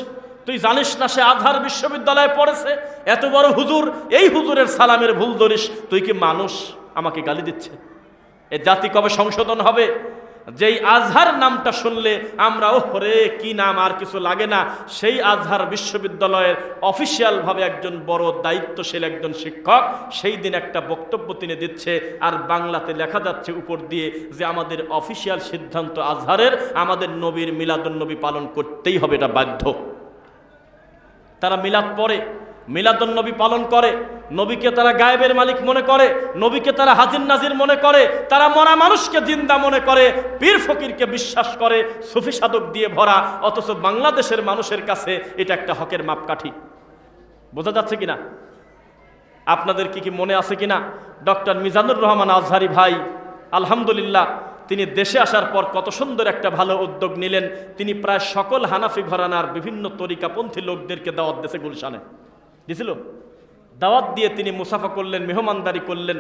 তুই জানিস না সে আজহার বিশ্ববিদ্যালয়ে পড়েছে, এত বড় হুজুর, এই হুজুরের সালামের ভুল ধরিস, তুই কি মানুষ? আমাকে গালি দিচ্ছে। এ জাতি কবে সংশোধন হবে? যেই আজহার নামটা শুনলে আমরা ওরে কি নাম, আর কিছু লাগে না, সেই আজহার বিশ্ববিদ্যালয়ের অফিসিয়ালভাবে একজন বড় দায়িত্বশীল একজন শিক্ষক সেই দিন একটা বক্তব্য তিনি দিচ্ছে, আর বাংলাতে লেখা যাচ্ছে উপর দিয়ে যে আমাদের অফিসিয়াল সিদ্ধান্ত আজহারের, আমাদের নবীর মিলাদুন্নবী পালন করতেই হবে, এটা বাধ্য। তারা মিলাদ পড়ে, মিলাদুন্নবী পালন করে, নবীকে তারা গায়েবের মালিক মনে করে, নবীকে তারা হাজির নাজির মনে করে, তারা মরা মানুষকে জিন্দা মনে করে, পীর ফকিরকে বিশ্বাস করে, সুফি সাধক দিয়ে ভরা। অথচ বাংলাদেশের মানুষের কাছে এটা একটা হকের মাপকাঠি। বোঝা যাচ্ছে কিনা? আপনাদের কি মনে আছে কিনা ডক্টর মিজানুর রহমান আজহারি ভাই, আলহামদুলিল্লাহ, তিনি দেশে আসার পর কত সুন্দর একটা ভালো উদ্যোগ নিলেন। তিনি প্রায় সকল হানাফি ঘরানার বিভিন্ন তরিকাপন্থী লোকদেরকে দাওয়াত দিয়েছে, গুলশানে দিছিল। দাওয়াত দিয়ে তিনি মুসাফা করলেন, মেহমানদারি করলেন।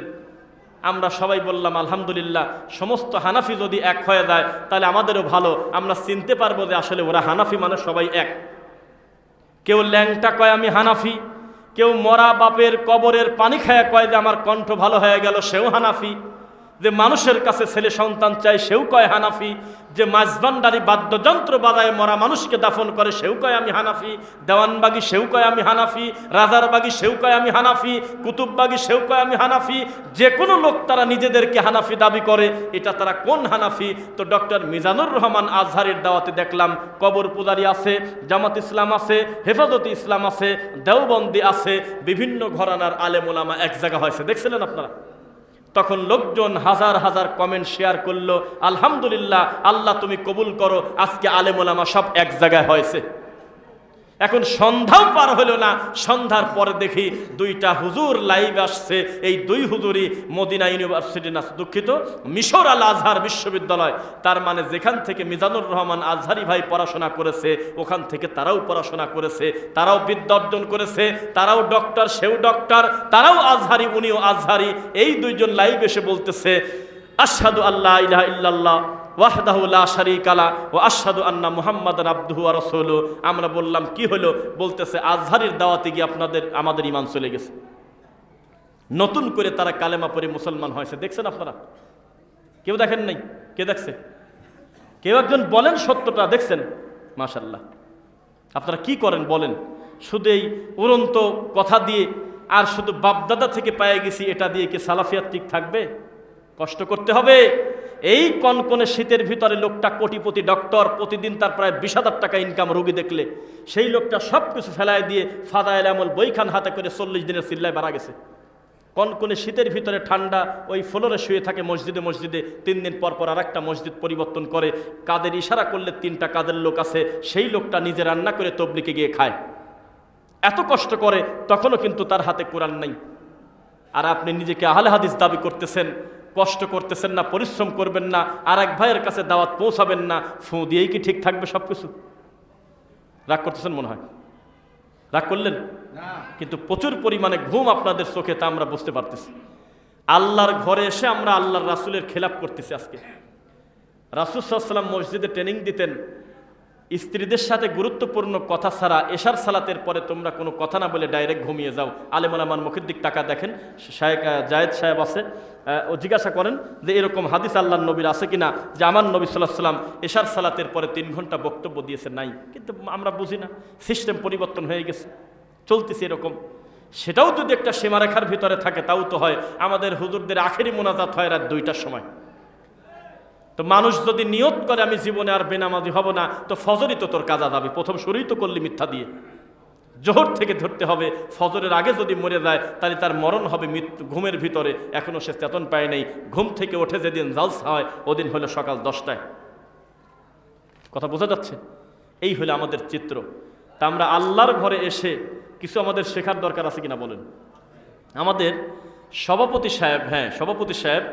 আমরা সবাই বললাম আলহামদুলিল্লাহ, সমস্ত হানাফি যদি এক হয়ে যায় তাহলে আমাদেরও ভালো, আমরা চিনতে পারবো যে আসলে ওরা হানাফি মানে সবাই এক। কেউ ল্যাংটা কয় আমি হানাফি, কেউ মরা বাপের কবরের পানি খায়া কয় যে আমার কণ্ঠ ভালো হয়ে গেল, সেও হানাফি। যে মানুষের কাছে ছেলে সন্তান চায় সেও কয় হানাফি, যে মাঝবান্ডারি বাদ্যযন্ত্র বাজায় মরা মানুষকে দাফন করে সেও কয় আমি হানাফি, দেওয়ানবাগি সেও কয় আমি হানাফি, রাজারবাগি সেও কয় আমি হানাফি, কুতুববাগি সেও কয় আমি হানাফি। যে কোনো লোক তারা নিজেদেরকে হানাফি দাবি করে, এটা তারা কোন হানাফি? তো ডক্টর মিজানুর রহমান আজহারের দাওয়াতে দেখলাম কবর পূজারি আছে, জামাত ইসলাম আছে, হেফাজতে ইসলাম আছে, দেওবন্দি আছে, বিভিন্ন ঘরানার আলেম ওলামা এক জায়গা হয়েছে। দেখছিলেন আপনারা? তখন লোকজন হাজার হাজার কমেন্ট শেয়ার করলো, আলহামদুলিল্লাহ, আল্লাহ তুমি কবুল করো, আজকে আলেম ওলামা সব এক জায়গায় হয়েছে। এখন সন্ধ্যাও পার হলো না, সন্ধ্যার পরে দেখি দুইটা হুজুর লাইভ আসছে। এই দুই হুজুরই মদিনা ইউনিভার্সিটি না, দুঃখিত, মিশর আল আজহার বিশ্ববিদ্যালয়। তার মানে যেখান থেকে মিজানুর রহমান আজহারি ভাই পড়াশোনা করেছে ওখান থেকে তারাও পড়াশোনা করেছে, তারাও বিদ্যা অর্জন করেছে, তারাও ডক্টর, সেও ডক্টর, তারাও আজহারি, উনিও আজহারি। এই দুইজন লাইভ এসে বলতেছে আশহাদু আল্লা ইলাহা ইল্লাল্লাহ ওয়াহদাহু লা শারীকা লা ওয়া আশহাদু আন্না মুহাম্মাদান আবদুহু ওয়া রাসূলুহু। আমরা বললাম কি হলো? বলতেছে আজহারের দাওয়াতে গিয়ে আমাদের ঈমান চলে গেছে, নতুন করে তারা কালেমা পড়ে মুসলমান হয়েছে। দেখছেন আপনারা? কেউ দেখেন নাই? কে দেখছে? কেউ একজন বলেন সত্যটা দেখছেন? মাশাআল্লাহ। আপনারা কি করেন বলেন? শুধু এই উড়ন্ত কথা দিয়ে আর শুধু বাপদাদা থেকে পেয়ে গেছি এটা দিয়ে কি সালাফিয়াত ঠিক থাকবে? কষ্ট করতে হবে। এই কনকনে শীতের ভিতরে লোকটা কোটিপতি ডক্টর, প্রতিদিন তার প্রায় 20,000 টাকা ইনকাম। রোগী দেখলে সেই লোকটা সব কিছু ফেলায় দিয়ে ফাদায়েল আমল বইখান হাতে করে 40 দিনের চিল্লায় মারা গেছে। কনকনে শীতের ভিতরে ঠান্ডা ওই ফ্লোরে শুয়ে থাকে মসজিদে মসজিদে, 3 দিন পর পর আর একটা মসজিদ পরিবর্তন করে। কাদের ইশারা করলে 3টা কাদের লোক আছে, সেই লোকটা নিজে রান্না করে তবলিকে গিয়ে খায়। এত কষ্ট করে, তখনও কিন্তু তার হাতে কোরআন নাই। আর আপনি নিজেকে আহলে হাদিস দাবি করতেছেন, কষ্ট করতেছেন না, পরিশ্রম করবেন না, আর এক ভাইয়ের কাছে দাওয়াত পৌঁছাবেন না, ফু দিয়েই কি ঠিক থাকবে সব কিছু? রাগ করতেছেন মনে হয়? রাগ করলেন? কিন্তু প্রচুর পরিমাণে ঘুম আপনাদের চোখে, তা আমরা বুঝতে পারতেছি। আল্লাহর ঘরে এসে আমরা আল্লাহর রাসূলের খেলাপ করতেছি। আজকে রাসূল সাল্লাল্লাহু আলাইহি ওয়াসাল্লাম মসজিদে ট্রেনিং দিতেন, স্ত্রীদের সাথে গুরুত্বপূর্ণ কথা ছাড়া এশার সালাতের পরে তোমরা কোনো কথা না বলে ডাইরেক্ট ঘুমিয়ে যাও। আলেম ওলামার মুখের দিক টাকা দেখেন, জায়েদ সাহেব আছে, ও জিজ্ঞাসা করেন যে এরকম হাদিস আল্লাহর নবীর আছে কিনা যে আমার নবী সাল্লাল্লাহু আলাইহি ওয়াসাল্লাম এশার সালাতের পরে 3 ঘন্টা বক্তব্য দিয়েছে। নাই, কিন্তু আমরা বুঝি না, সিস্টেম পরিবর্তন হয়ে গেছে, চলতেছে এরকম। সেটাও যদি একটা সীমারেখার ভিতরে থাকে তাও তো হয়। আমাদের হুজুরদের আখেরি মোনাজাত হয় রাত 2টার সময়। তো মানুষ যদি নিয়ত করে আমি জীবনে আর বেনামাজি হব না, তো ফজরই তো তোর কাজা যাবে। প্রথম শুরুই তো করলি মিথ্যা দিয়ে। জোহর থেকে ধরতে হবে, ফজরের আগে যদি মরে যায় তাহলে তার মরণ হবে ঘুমের ভিতরে, এখনো সে চেতন পায় নাই। ঘুম থেকে ওঠে যেদিন জালসা হয় ওদিন হলো সকাল 10টায়। কথা বোঝা যাচ্ছে? এই হলো আমাদের চিত্র। তা আমরা আল্লাহর ঘরে এসে কিছু আমাদের শেখার দরকার আছে কিনা বলেন? আমাদের সভাপতি সাহেব, সভাপতি সাহেব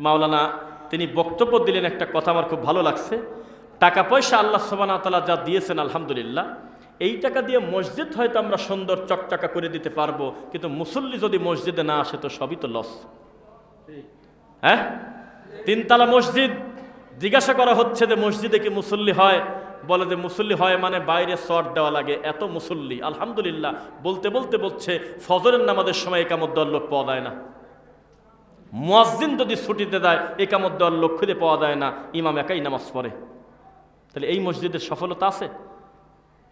মাওলানা, তিনি বক্তব্য দিলেন, একটা কথা আমার খুব ভালো লাগছে। টাকা পয়সা আল্লাহ সুবহানাহু ওয়া তাআলা যা দিয়েছেন আলহামদুলিল্লাহ, এই টাকা দিয়ে মসজিদ হয়তো আমরা সুন্দর চকচকা করে দিতে পারবো, কিন্তু মুসল্লি যদি মসজিদে না আসে তো সবই তো লস। 3 তলা মসজিদ, জিজ্ঞাসা করা হচ্ছে যে মসজিদে কি মুসল্লি হয়? বলে যে মুসল্লি হয় মানে বাইরে শর্ট দেওয়া লাগে, এত মুসল্লি। আলহামদুলিল্লাহ বলতে বলতে বলছে ফজরের নামাজের সময় একামত দেওয়ার লোক পাওয়া যায় না। মুয়াজ্জিন যদি ছুটিতে দেয় একামত দেওয়ার লোক খুঁজে পাওয়া যায় না, ইমাম একাই নামাজ পড়ে। তাহলে এই মসজিদের সফলতা আছে?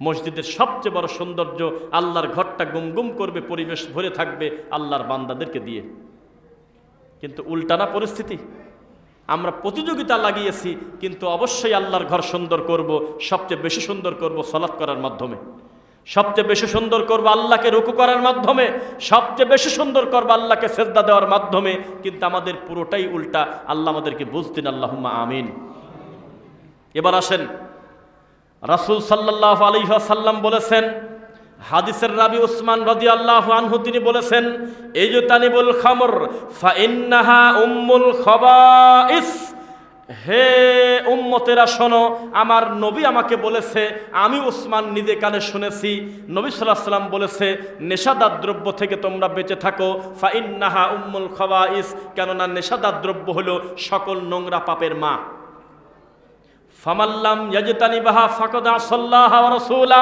মসজিদের সবচেয়ে বড় সৌন্দর্য, আল্লাহর ঘরটা গুমগুম করবে, পরিবেশ ভরে থাকবে আল্লাহর বান্দাদেরকে দিয়ে। কিন্তু উল্টানা পরিস্থিতি, আমরা প্রতিযোগিতা লাগিয়েছি, কিন্তু অবশ্যই আল্লাহর ঘর সুন্দর করব, সবচেয়ে বেশি সুন্দর করব সালাত করার মাধ্যমে, সবচেয়ে বেশি সুন্দর করব আল্লাহকে রুকু করার মাধ্যমে, সবচেয়ে বেশি সুন্দর করব আল্লাহকে সেজদা দেওয়ার মাধ্যমে। কিন্তু আমাদের পুরোটাই উল্টা। আল্লাহ আমাদেরকে বুঝদিন, আল্লাহুম্মা আমিন। এবার আসেন, রাসূল সাল্লাল্লাহু আলাইহি ওয়াসাল্লাম বলেছেন, হাদিসের রাবি উসমান রাদিয়াল্লাহু আনহু তিনি বলেছেন, ইজতানিবুল খামর ফা ইন্নাহা উম্মুল খাবাইস। হে উম্মতেরা শোনো, আমার নবী আমাকে বলেছে, আমি উসমান নিজে কানে শুনেছি, নবী সাল্লাল্লাহু আলাইহি ওয়াসাল্লাম বলেছে, নেশাদার দ্রব্য থেকে তোমরা বেঁচে থাকো। ফা ইন্নাহা উম্মুল খাবাইস, কেননা নেশাদার দ্রব্য হলো সকল নোংরা পাপের মা। ফামাল্লাম ইয়াজতানিবাহা ফাকাদ আসাল্লাহা ওয়া রাসূলা।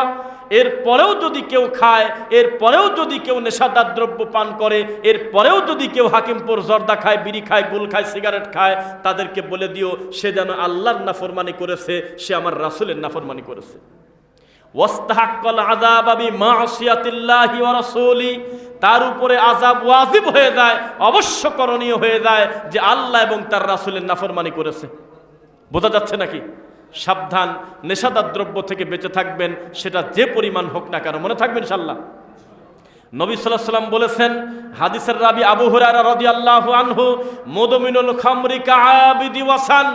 এরপরেও যদি কেউ খায়, এরপরেও যদি কেউ নেশাদার দ্রব্য পান করে, এরপরেও যদি কেউ হাকিমপুর জর্দা খায়, বিড়ি খায়, গুল খায়, সিগারেট খায়, তাদেরকে বলে দিও সে যেন আল্লাহর নাফরমানি করেছে, সে আমার রাসূলের নাফরমানি করেছে। ওয়াস্তাহাক্কাল আযাবা বিমাসিয়াতিল্লাহি ওয়া রাসূলি, তার উপরে আযাব ওয়াজিব হয়ে যায়, অবশ্য করণীয় হয়ে যায় যে আল্লাহ এবং তার রাসূলের নাফরমানি করেছে। বোঝা যাচ্ছে নাকি? সাবধান, নেশাদার দ্রব্য থেকে বেঁচে থাকবেন, সেটা যে পরিমাণ হোক না কেন। মনে থাকবেন ইনশাআল্লাহ। নবী সাল্লাল্লাহু আলাইহি ওয়াসাল্লাম বলেছেন, হাদিসের রাবি আবু হুরায়রা রাদিয়াল্লাহু আনহু, মুদমিনুল খামরি কাআবিদি ওয়াসান,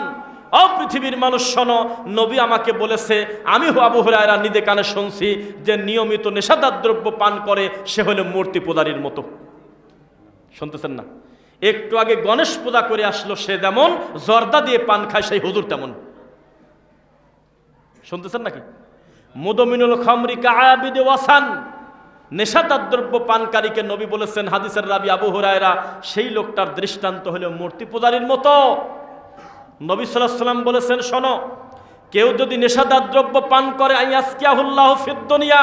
ও পৃথিবীর মানুষ শোনো, নবী আমাকে বলেছে, আমি আবু হুরায়রা নিজে কানে শুনছি যে নিয়মিত নেশাদার দ্রব্য পান করে সে হলো মূর্তি পূজারীর মতো। শুনতেছেন না? একটু আগে গণেশ পূজা করে আসলো, সে যেমন জর্দা দিয়ে পান খায় সেই হুজুর তেমন। শুনতেছেন নাকি? মুদমিনুল খামরি কাআবিদ ওয়াসান, নেশাদার দ্রব্য পানকারীকে নবী বলেছেন, হাদিসের রাবি আবু হুরায়রা, সেই লোকটার দৃষ্টান্ত হলো মূর্তি পূজারীর মতো। নবী সাল্লাল্লাহু আলাইহি ওয়াসাল্লাম বলেছেন, শোনো, কেউ যদি নেশাদার দ্রব্য পান করে, আইয়াসকিয়াহুল্লাহু ফিদ দুনিয়া,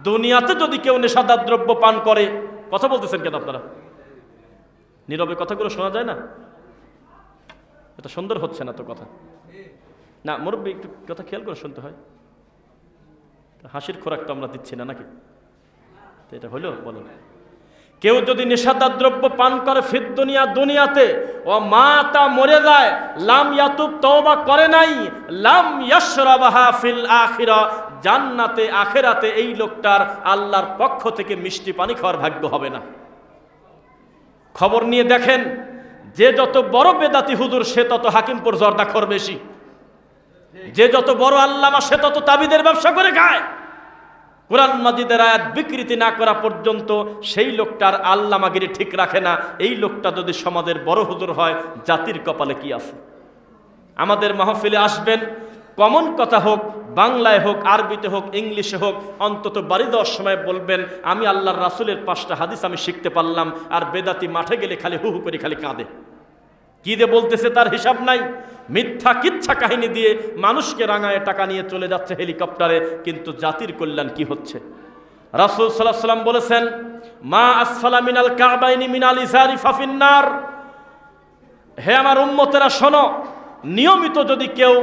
দুনিয়াতে যদি কেউ নেশাদার দ্রব্য পান করে, কথা বলতেছেন কেন আপনারা? নীরবে কথাগুলো শোনা যায় না? এটা সুন্দর হচ্ছে না তো কথা। না মুরব্বী, একটু কথা খেয়াল করে শুনতে হয়। হাসির খোরাক তো আমরা দিচ্ছি না নাকি? এটা হলো বলেন, কেউ যদি নেশাদার দ্রব্য পান করে ফিদ দুনিয়া, দুনিয়াতে, ও মাতা মরে যায়, লাম ইয়াতুব, তওবা করে নাই, লাম ইয়াশরাবাহা ফিল আখিরা, জান্নাতে আখিরাতে এই লোকটার আল্লাহর পক্ষ থেকে মিষ্টি পানি খাওয়ার ভাগ্য হবে না। খবর নিয়ে দেখেন, যে যত বড় বেদাতি হুজুর সে তত হাকিমপুর জর্দাখোর বেশি, যে যত বড় আল্লামা সে তত তাবিদের ব্যবসা করে খায়। কোরআন মাজিদের আয়াত বিকৃতি না করা পর্যন্ত সেই লোকটার আল্লামাগিরি ঠিক রাখে না। এই লোকটা যদি সমাজের বড় হুজুর হয়, জাতির কপালে কি আছে? আমাদের মাহফিলে আসবেন, কমন কথা হোক, বাংলায় হোক, আরবিতে হোক, ইংলিশে হোক, অন্তত বাড়ি দেওয়ার সময় বলবেন, আমি আল্লাহর রাসূলের 5টা হাদিস আমি শিখতে পারলাম। আর বেদাতি মাঠে গেলে খালি হু হু করে খালি কাঁদে, কি দিয়ে বলতেছে তার হিসাব নাই। মিথ্যা কিচ্ছা কাহিনী দিয়ে মানুষকে রাঙায় টাকা নিয়ে চলে যাচ্ছে হেলিকপ্টারে, কিন্তু জাতির কল্যাণ কি হচ্ছে? রাসূল সাল্লাল্লাহু আলাইহি ওয়াসাল্লাম বলেছেন, মা আসফালা মিনাল কাবাইনি মিনাল ইজারি ফাফিন্নার। হে আমার উম্মতেরা শোনো, নিয়মিত যদি কেউ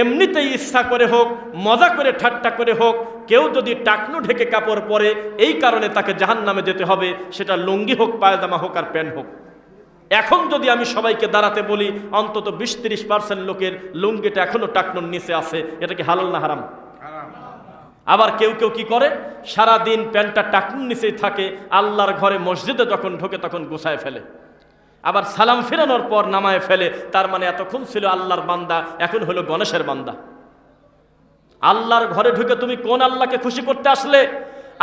এমনিতেই ইচ্ছা করে হোক, মজা করে ঠাট্টা করে হোক, কেউ যদি টাকনু ঢেকে কাপড় পরে এই কারণে তাকে জাহান্নামে যেতে হবে, সেটা লুঙ্গি হোক, পায়জামা হোক আর প্যান্ট হোক। এখন যদি আমি সবাইকে দাঁড়াতে বলি, অন্তত 20-30% লোকের লুঙ্গিটা এখনো টাকনুর নিচে আছে, এটা কি হালাল না হারাম? আবার কেউ কেউ কি করে, সারা দিন প্যান্টটা টাকনুর নিচেই থাকে, আল্লাহর ঘরে মসজিদে যখন ঢোকে তখন গুছায় ফেলে, আবার সালাম ফেরানোর পর নামায় ফেলে। তার মানে এতক্ষণ ছিল আল্লাহর বান্দা, এখন হলো গণেশের বান্দা। আল্লাহর ঘরে ঢুকে তুমি কোন আল্লাহকে খুশি করতে আসলে?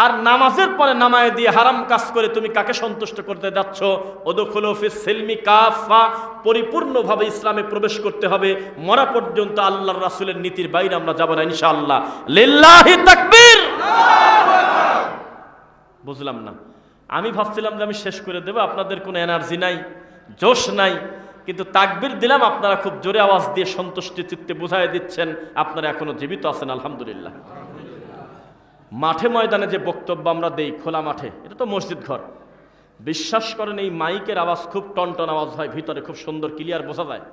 আর নামাজের পরে নামায় দিয়ে হারাম কাজ করে তুমি কাকে সন্তুষ্ট করতে যাচ্ছ? উদখুলু ফিস সিলমি কাফা, পরিপূর্ণভাবে ইসলামে প্রবেশ করতে হবে। মরা পর্যন্ত আল্লাহর রাসূলের নীতির বাইরে আমরা যাব না ইনশাআল্লাহ। লিল্লাহি তাকবীর। বুঝলাম না, আমি ভাবছিলাম যে আমি শেষ করে দেব, আপনাদের কোনো এনার্জি নাই, জোশ নাই, কিন্তু তাকবীর দিলাম, আপনারা খুব জোরে আওয়াজ দিয়ে সন্তুষ্টি চিত্তে বুঝাই দিচ্ছেন আপনারা এখনো জীবিত আছেন, আলহামদুলিল্লাহ। মাঠে ময়দানে যে বক্তব্য আমরা দেই খোলা মাঠে, এটা তো মসজিদ ঘর, বিশ্বাস করেন এই মাইকের আওয়াজ খুব টনটন আওয়াজ হয়, ভিতরে খুব সুন্দর ক্লিয়ার বোঝা যায়।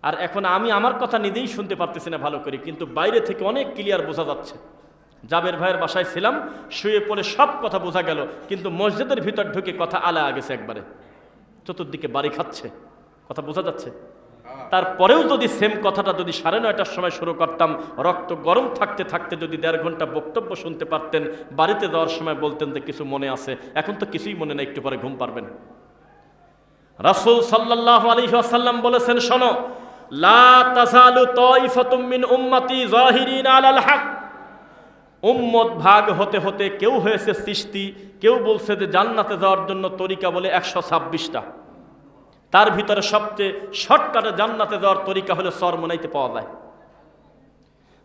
আর এখন আমি আমার কথা নিজেই শুনতে পারতেছি না ভালো করে, কিন্তু বাইরে থেকে অনেক ক্লিয়ার বোঝা যাচ্ছে। জাবের ভাইয়ের বাসায় ছিলাম, শুয়ে পড়ে সব কথা বোঝা গেল, কিন্তু মসজিদের ভিতর ঢুকে কথা আলা গেছে একবারে, চতুর্দিকে বাড়ি খাচ্ছে, কথা বোঝা যাচ্ছে। তারপরেও যদি সেম কথাটা যদি 9:30টার সময় শুরু করতাম, রক্ত গরম থাকতে থাকতে যদি 1.5 ঘন্টা বক্তব্য শুনতে পারতেন, বাড়িতে যাওয়ার সময় বলতেন যে কিছু মনে আছে, এখন তো কিছুই মনে নেই, একটু পরে ঘুম পারবেন। রাসূল সাল্লাল্লাহু আলাইহি ওয়াসাল্লাম বলেছেন, শোনো, লা তাযালু তাইফাতুম মিন উম্মতি যাহিরিনা আলাল হক। উম্মত ভাগ হতে হতে কেউ হয়েছে চিশতি, কেউ বলছে যে জান্নাতে যাওয়ার জন্য তরিকা বলে 126টা, তার ভিতরে সবচেয়ে শর্টকাটে জান্নাতে যাওয়ার তরিকা হলো চরমোনাইতে পাওয়া যায়।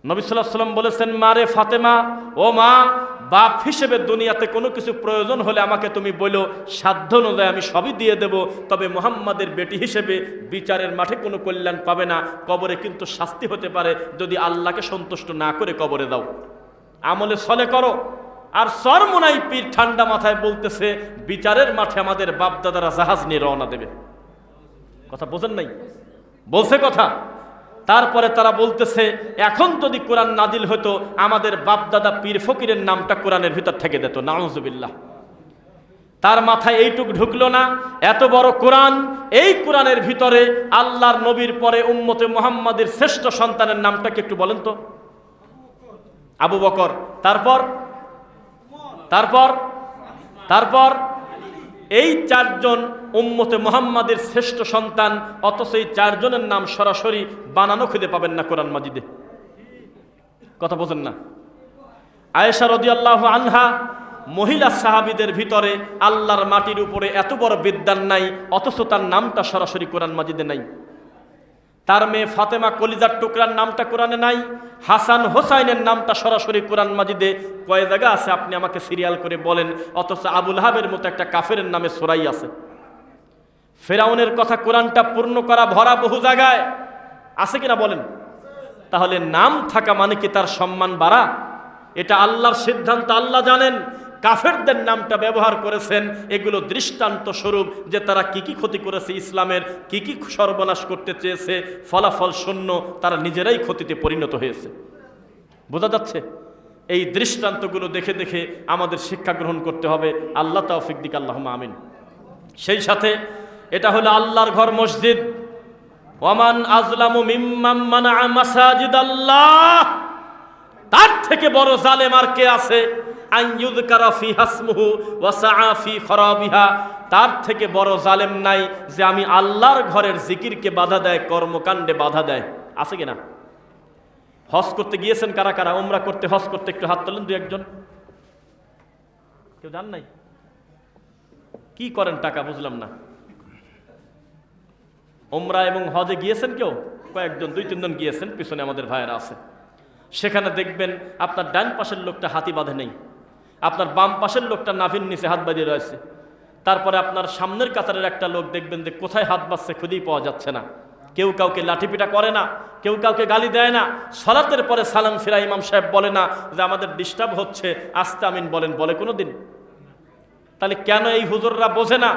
নবী সাল্লাল্লাহু আলাইহি ওয়াসাল্লাম বলেছেন, মারে ফাতেমা, ও মা, বাপ হিসেবে দুনিয়াতে কোনো কিছু প্রয়োজন হলে আমাকে তুমি বলো, সাধ্য অনুযায়ী আমি সবই দিয়ে দেব। তবে মুহাম্মাদের বেটি হিসেবে বিচারের মাঠে কোনো কল্যাণ পাবে না, কবরে কিন্তু শাস্তি হতে পারে যদি আল্লাহকে সন্তুষ্ট না করে কবরে দাও। আমলে সলে করো। আর চরমোনাই পীর ঠান্ডা মাথায় বলতেছে, বিচারের মাঠে আমাদের বাপ দাদারা জাহাজ নিয়ে রওনা দেবে। কথা বোঝেন নাই? বলছে কথা। তারপরে তারা বলতেছে, এখন যদি কোরআন নাজিল হতো, আমাদের বাপ দাদা পীর ফকিরের নামটা কোরআনের ভিতর থেকে দিত। নাউজুবিল্লাহ। তার মাথায় এইটুক ঢুকলো না, এত বড় কোরআন, এই কোরআনের ভিতরে আল্লাহর নবীর পরে উম্মতে মুহাম্মাদের শ্রেষ্ঠ সন্তানের নামটাকে একটু বলেন তো। আবু বকর, তারপর তারপর তারপর এই চারজন উম্মতে মুহাম্মাদের শ্রেষ্ঠ সন্তান, অথচ এই চারজনের নাম সরাসরি বানানো খুঁজে পাবেন না কোরআন মাজিদে। কথা বোঝেন না? আয়েশা রাদিয়াল্লাহু আনহা মহিলা সাহাবীদের ভিতরে আল্লাহর মাটির উপরে এত বড় বিদ্বান নাই, অথচ তার নামটা সরাসরি কোরআন মাজিদে নাই। তার মেয়ে ফাতেমা কলিজার টুকরার নামটা কোরআনে নাই। হাসান হোসাইনের নামটা সরাসরি কোরআন মাজিদে কয় জায়গা আছে আপনি আমাকে সিরিয়াল করে বলেন, অথচ আবুল হাবের মতো একটা কাফেরের নামে সূরাই আছে। ফেরাউনের কথা কোরআনটা পূর্ণ করা ভরা বহু জায়গায় আছে কিনা বলেন? তাহলে নাম থাকা মানে কি তার সম্মান বাড়া? এটা আল্লাহর সিদ্ধান্ত, আল্লাহ জানেন। কাফেরদের নামটা ব্যবহার করেছেন, এগুলো দৃষ্টান্ত স্বরূপ যে তারা কি কি ক্ষতি করেছে, ইসলামের কি কি সর্বনাশ করতে চেয়েছে, ফলাফল শূন্য, তারা নিজেরাই ক্ষতিতে পরিণত হয়েছে। বোঝা যাচ্ছে? এই দৃষ্টান্তগুলো দেখে দেখে আমাদের শিক্ষা গ্রহণ করতে হবে। আল্লাহ তাওফিক দিক, আল্লাহুম্মা আমিন। সেই সাথে এটা হলো আল্লাহর ঘর, মসজিদ। ওয়ামান আযলামু মিম্মান মানাআ মাসাজিদাল্লাহ, তার থেকে বড় জালেম আর কে আছে? আন ইউযকারা ফিহা ইসমুহু ওয়া সাআ ফি খরাবিহা, তার থেকে বড় জালেম নাই যে আমি আল্লাহর ঘরের জিকিরকে বাধা দেয়, কর্মকাণ্ডে বাধা দেয়। আছে কিনা? হজ করতে গিয়েছেন কারা কারা? উমরা করতে, হজ করতে একটু হাত তোলেন, দুই একজন। কেউ জান নাই? কি করেন টাকা? বুঝলাম না। উমরা এবং হজে গিয়েছেন কেউ? কয়েকজন, দুই তিনজন গিয়েছেন, পিছনে আমাদের ভাইয়েরা আছে। সেখানে দেখবেন আপনার ডান পাশের লোকটা হাতি বাঁধে নেই, আপনার বাম পাশের লোকটা নাভির নিচে হাত বাঁধিয়ে রয়েছে। তারপরে আপনার সামনের কাতারের একটা লোক দেখবেন যে কোথায় হাত বাঁধছে খুঁজেই পাওয়া যাচ্ছে না। কেউ কাউকে লাঠিপিটা করে না, কেউ কাউকে গালি দেয় না। সালাতের পরে সালাম ফিরা ইমাম সাহেব বলে না যে আমাদের ডিস্টার্ব হচ্ছে, আস্তে আমিন বলেন, বলে কোনো দিন? তাহলে কেন এই হুজুররা বোঝে না?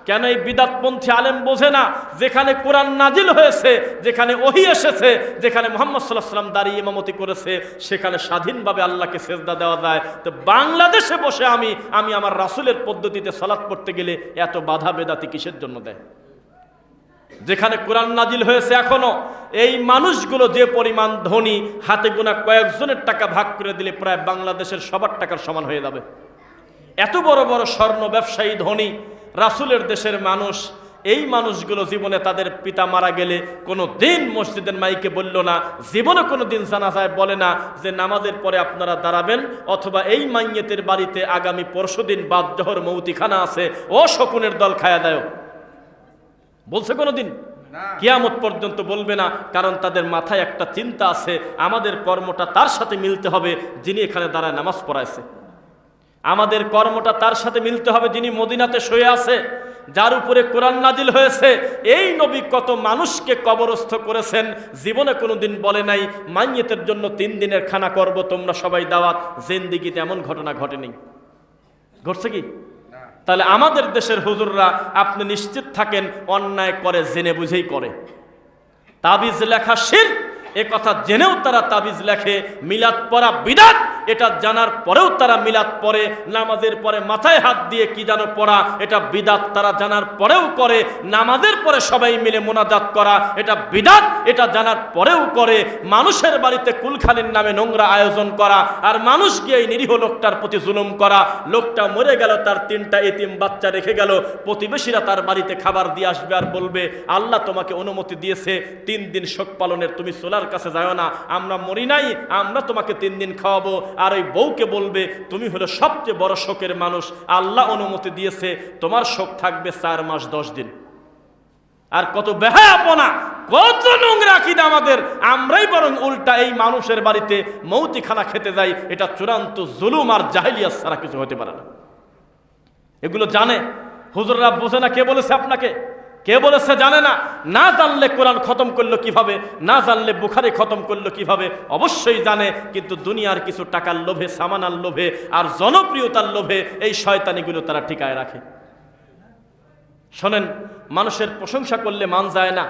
কেন এই বিদাতপন্থী আলেম বোঝে না? যেখানে কোরআন নাজিল হয়েছে, যেখানে ওহী এসেছে, যেখানে মুহাম্মদ সাল্লাল্লাহু আলাইহি ওয়াসাল্লাম দাঁড়িয়ে ইমামতি করেছে, সেখানে স্বাধীনভাবে আল্লাহকে সেজদা দেওয়া যায়। তো বাংলাদেশে বসে আমি আমার রাসূলের পদ্ধতিতে সালাত পড়তে গেলে এত বাধা বেদাতি কিসের জন্য দেয়? যেখানে কোরআন নাজিল হয়েছে, এখনো এই মানুষগুলো যে পরিমাণ ধনী, হাতে গোনা কয়েকজনের টাকা ভাগ করে দিলে প্রায় বাংলাদেশের সবার টাকার সমান হয়ে যাবে। এত বড় বড় স্বর্ণ ব্যবসায়ী ধনী, রাসূলের দেশের মানুষ, এই মানুষগুলো জীবনে তাদের পিতা মারা গেলে কোনো দিন মসজিদের মাইকে বলল না, জীবনে কোনো দিন জানাজায় বলে না যে নামাজের পরে আপনারা দাঁড়াবেন, অথবা এই মাইয়েতের বাড়িতে আগামী পরশুদিন বাদ জোহর মৌতিখানা আছে, ও শকুনের দল খায়া দেয়। বলছে কোনো দিন? কিয়ামত পর্যন্ত বলবে না। কারণ তাদের মাথায় একটা চিন্তা আছে, আমাদের কর্মটা তার সাথে মিলতে হবে যিনি এখানে দাঁড়ায় নামাজ পড়াইছে। আমাদের কর্মটা তার সাথে মিলতে হবে যিনি মদিনাতে শুয়ে আছে, যার উপরে কোরআন নাজিল হয়েছে। এই নবী কত মানুষকে কবরস্থ করেছেন, জীবনে কোনোদিন বলে নাই মাইয়েতের জন্য 3 দিনের খানা করব, তোমরা সবাই দাওয়াত। জিন্দিগিতে এমন ঘটনা ঘটেনি। ঘটছে কি? তাহলে আমাদের দেশের হুজুররা আপনি নিশ্চিত থাকেন অন্যায় করে জেনে বুঝেই করে। তাবিজ লেখা শিরক, এ কথা জেনেও তারা তাবিজ লেখে। মিলাদ পড়া বিদআত, এটা জানার পরেও তারা মিলাদ পড়ে। নামাজের পরে মাথায় হাত দিয়ে কি যেন পড়া, এটা বিদআত তারা জানার পরেও করে। নামাজের পরে সবাই মিলে মোনাজাত করা, এটা বিদআত, এটা জানার পরেও করে। মানুষের বাড়িতে কুলখানির নামে নোংরা আয়োজন করা, আর মানুষ গিয়ে এই নিরীহ লোকটার প্রতি জুলুম করা। লোকটা মরে গেল, তার 3টা এতিম বাচ্চা রেখে গেল, প্রতিবেশীরা তার বাড়িতে খাবার দিয়ে আসবে আর বলবে আল্লাহ তোমাকে অনুমতি দিয়েছে 3 দিন শোক পালনের, তুমি সোলার কাছে যাও না, আমরা মরি নাই, আমরা তোমাকে 3 দিন খাওয়াবো। আর ওই বউকে বলবে তুমি হলো সবচেয়ে বড় শোকের মানুষ, আল্লাহ অনুমতি দিয়েছে, তোমার শোক থাকবে 4 মাস 10 দিন। আর কত বেহায়াপনা, কত নোংরা আকীদা আমাদের! আমরাই বরং উল্টা এই মানুষের বাড়িতে মৌতিখানা খেতে যাই। এটা চূড়ান্ত জুলুম আর জাহেলিয়াত ছাড়া কিছু হতে পারে না। এগুলো জানে হুজুররা, বোঝে না। কে বলেছে আপনাকে? কে বলেছে? জানে না। না জানলে কোরআন খতম করলো কিভাবে, না জানলে বুখারী খতম করলো কিভাবে? অবশ্যই জানে, কিন্তু দুনিয়ার কিছু টাকার লোভে, সামানার লোভে আর জনপ্রিয়তার লোভে এই শয়তানিগুলো তারা ঠিকায় রাখে। শোনেন, মানুষের প্রশংসা করলে মান যায় না।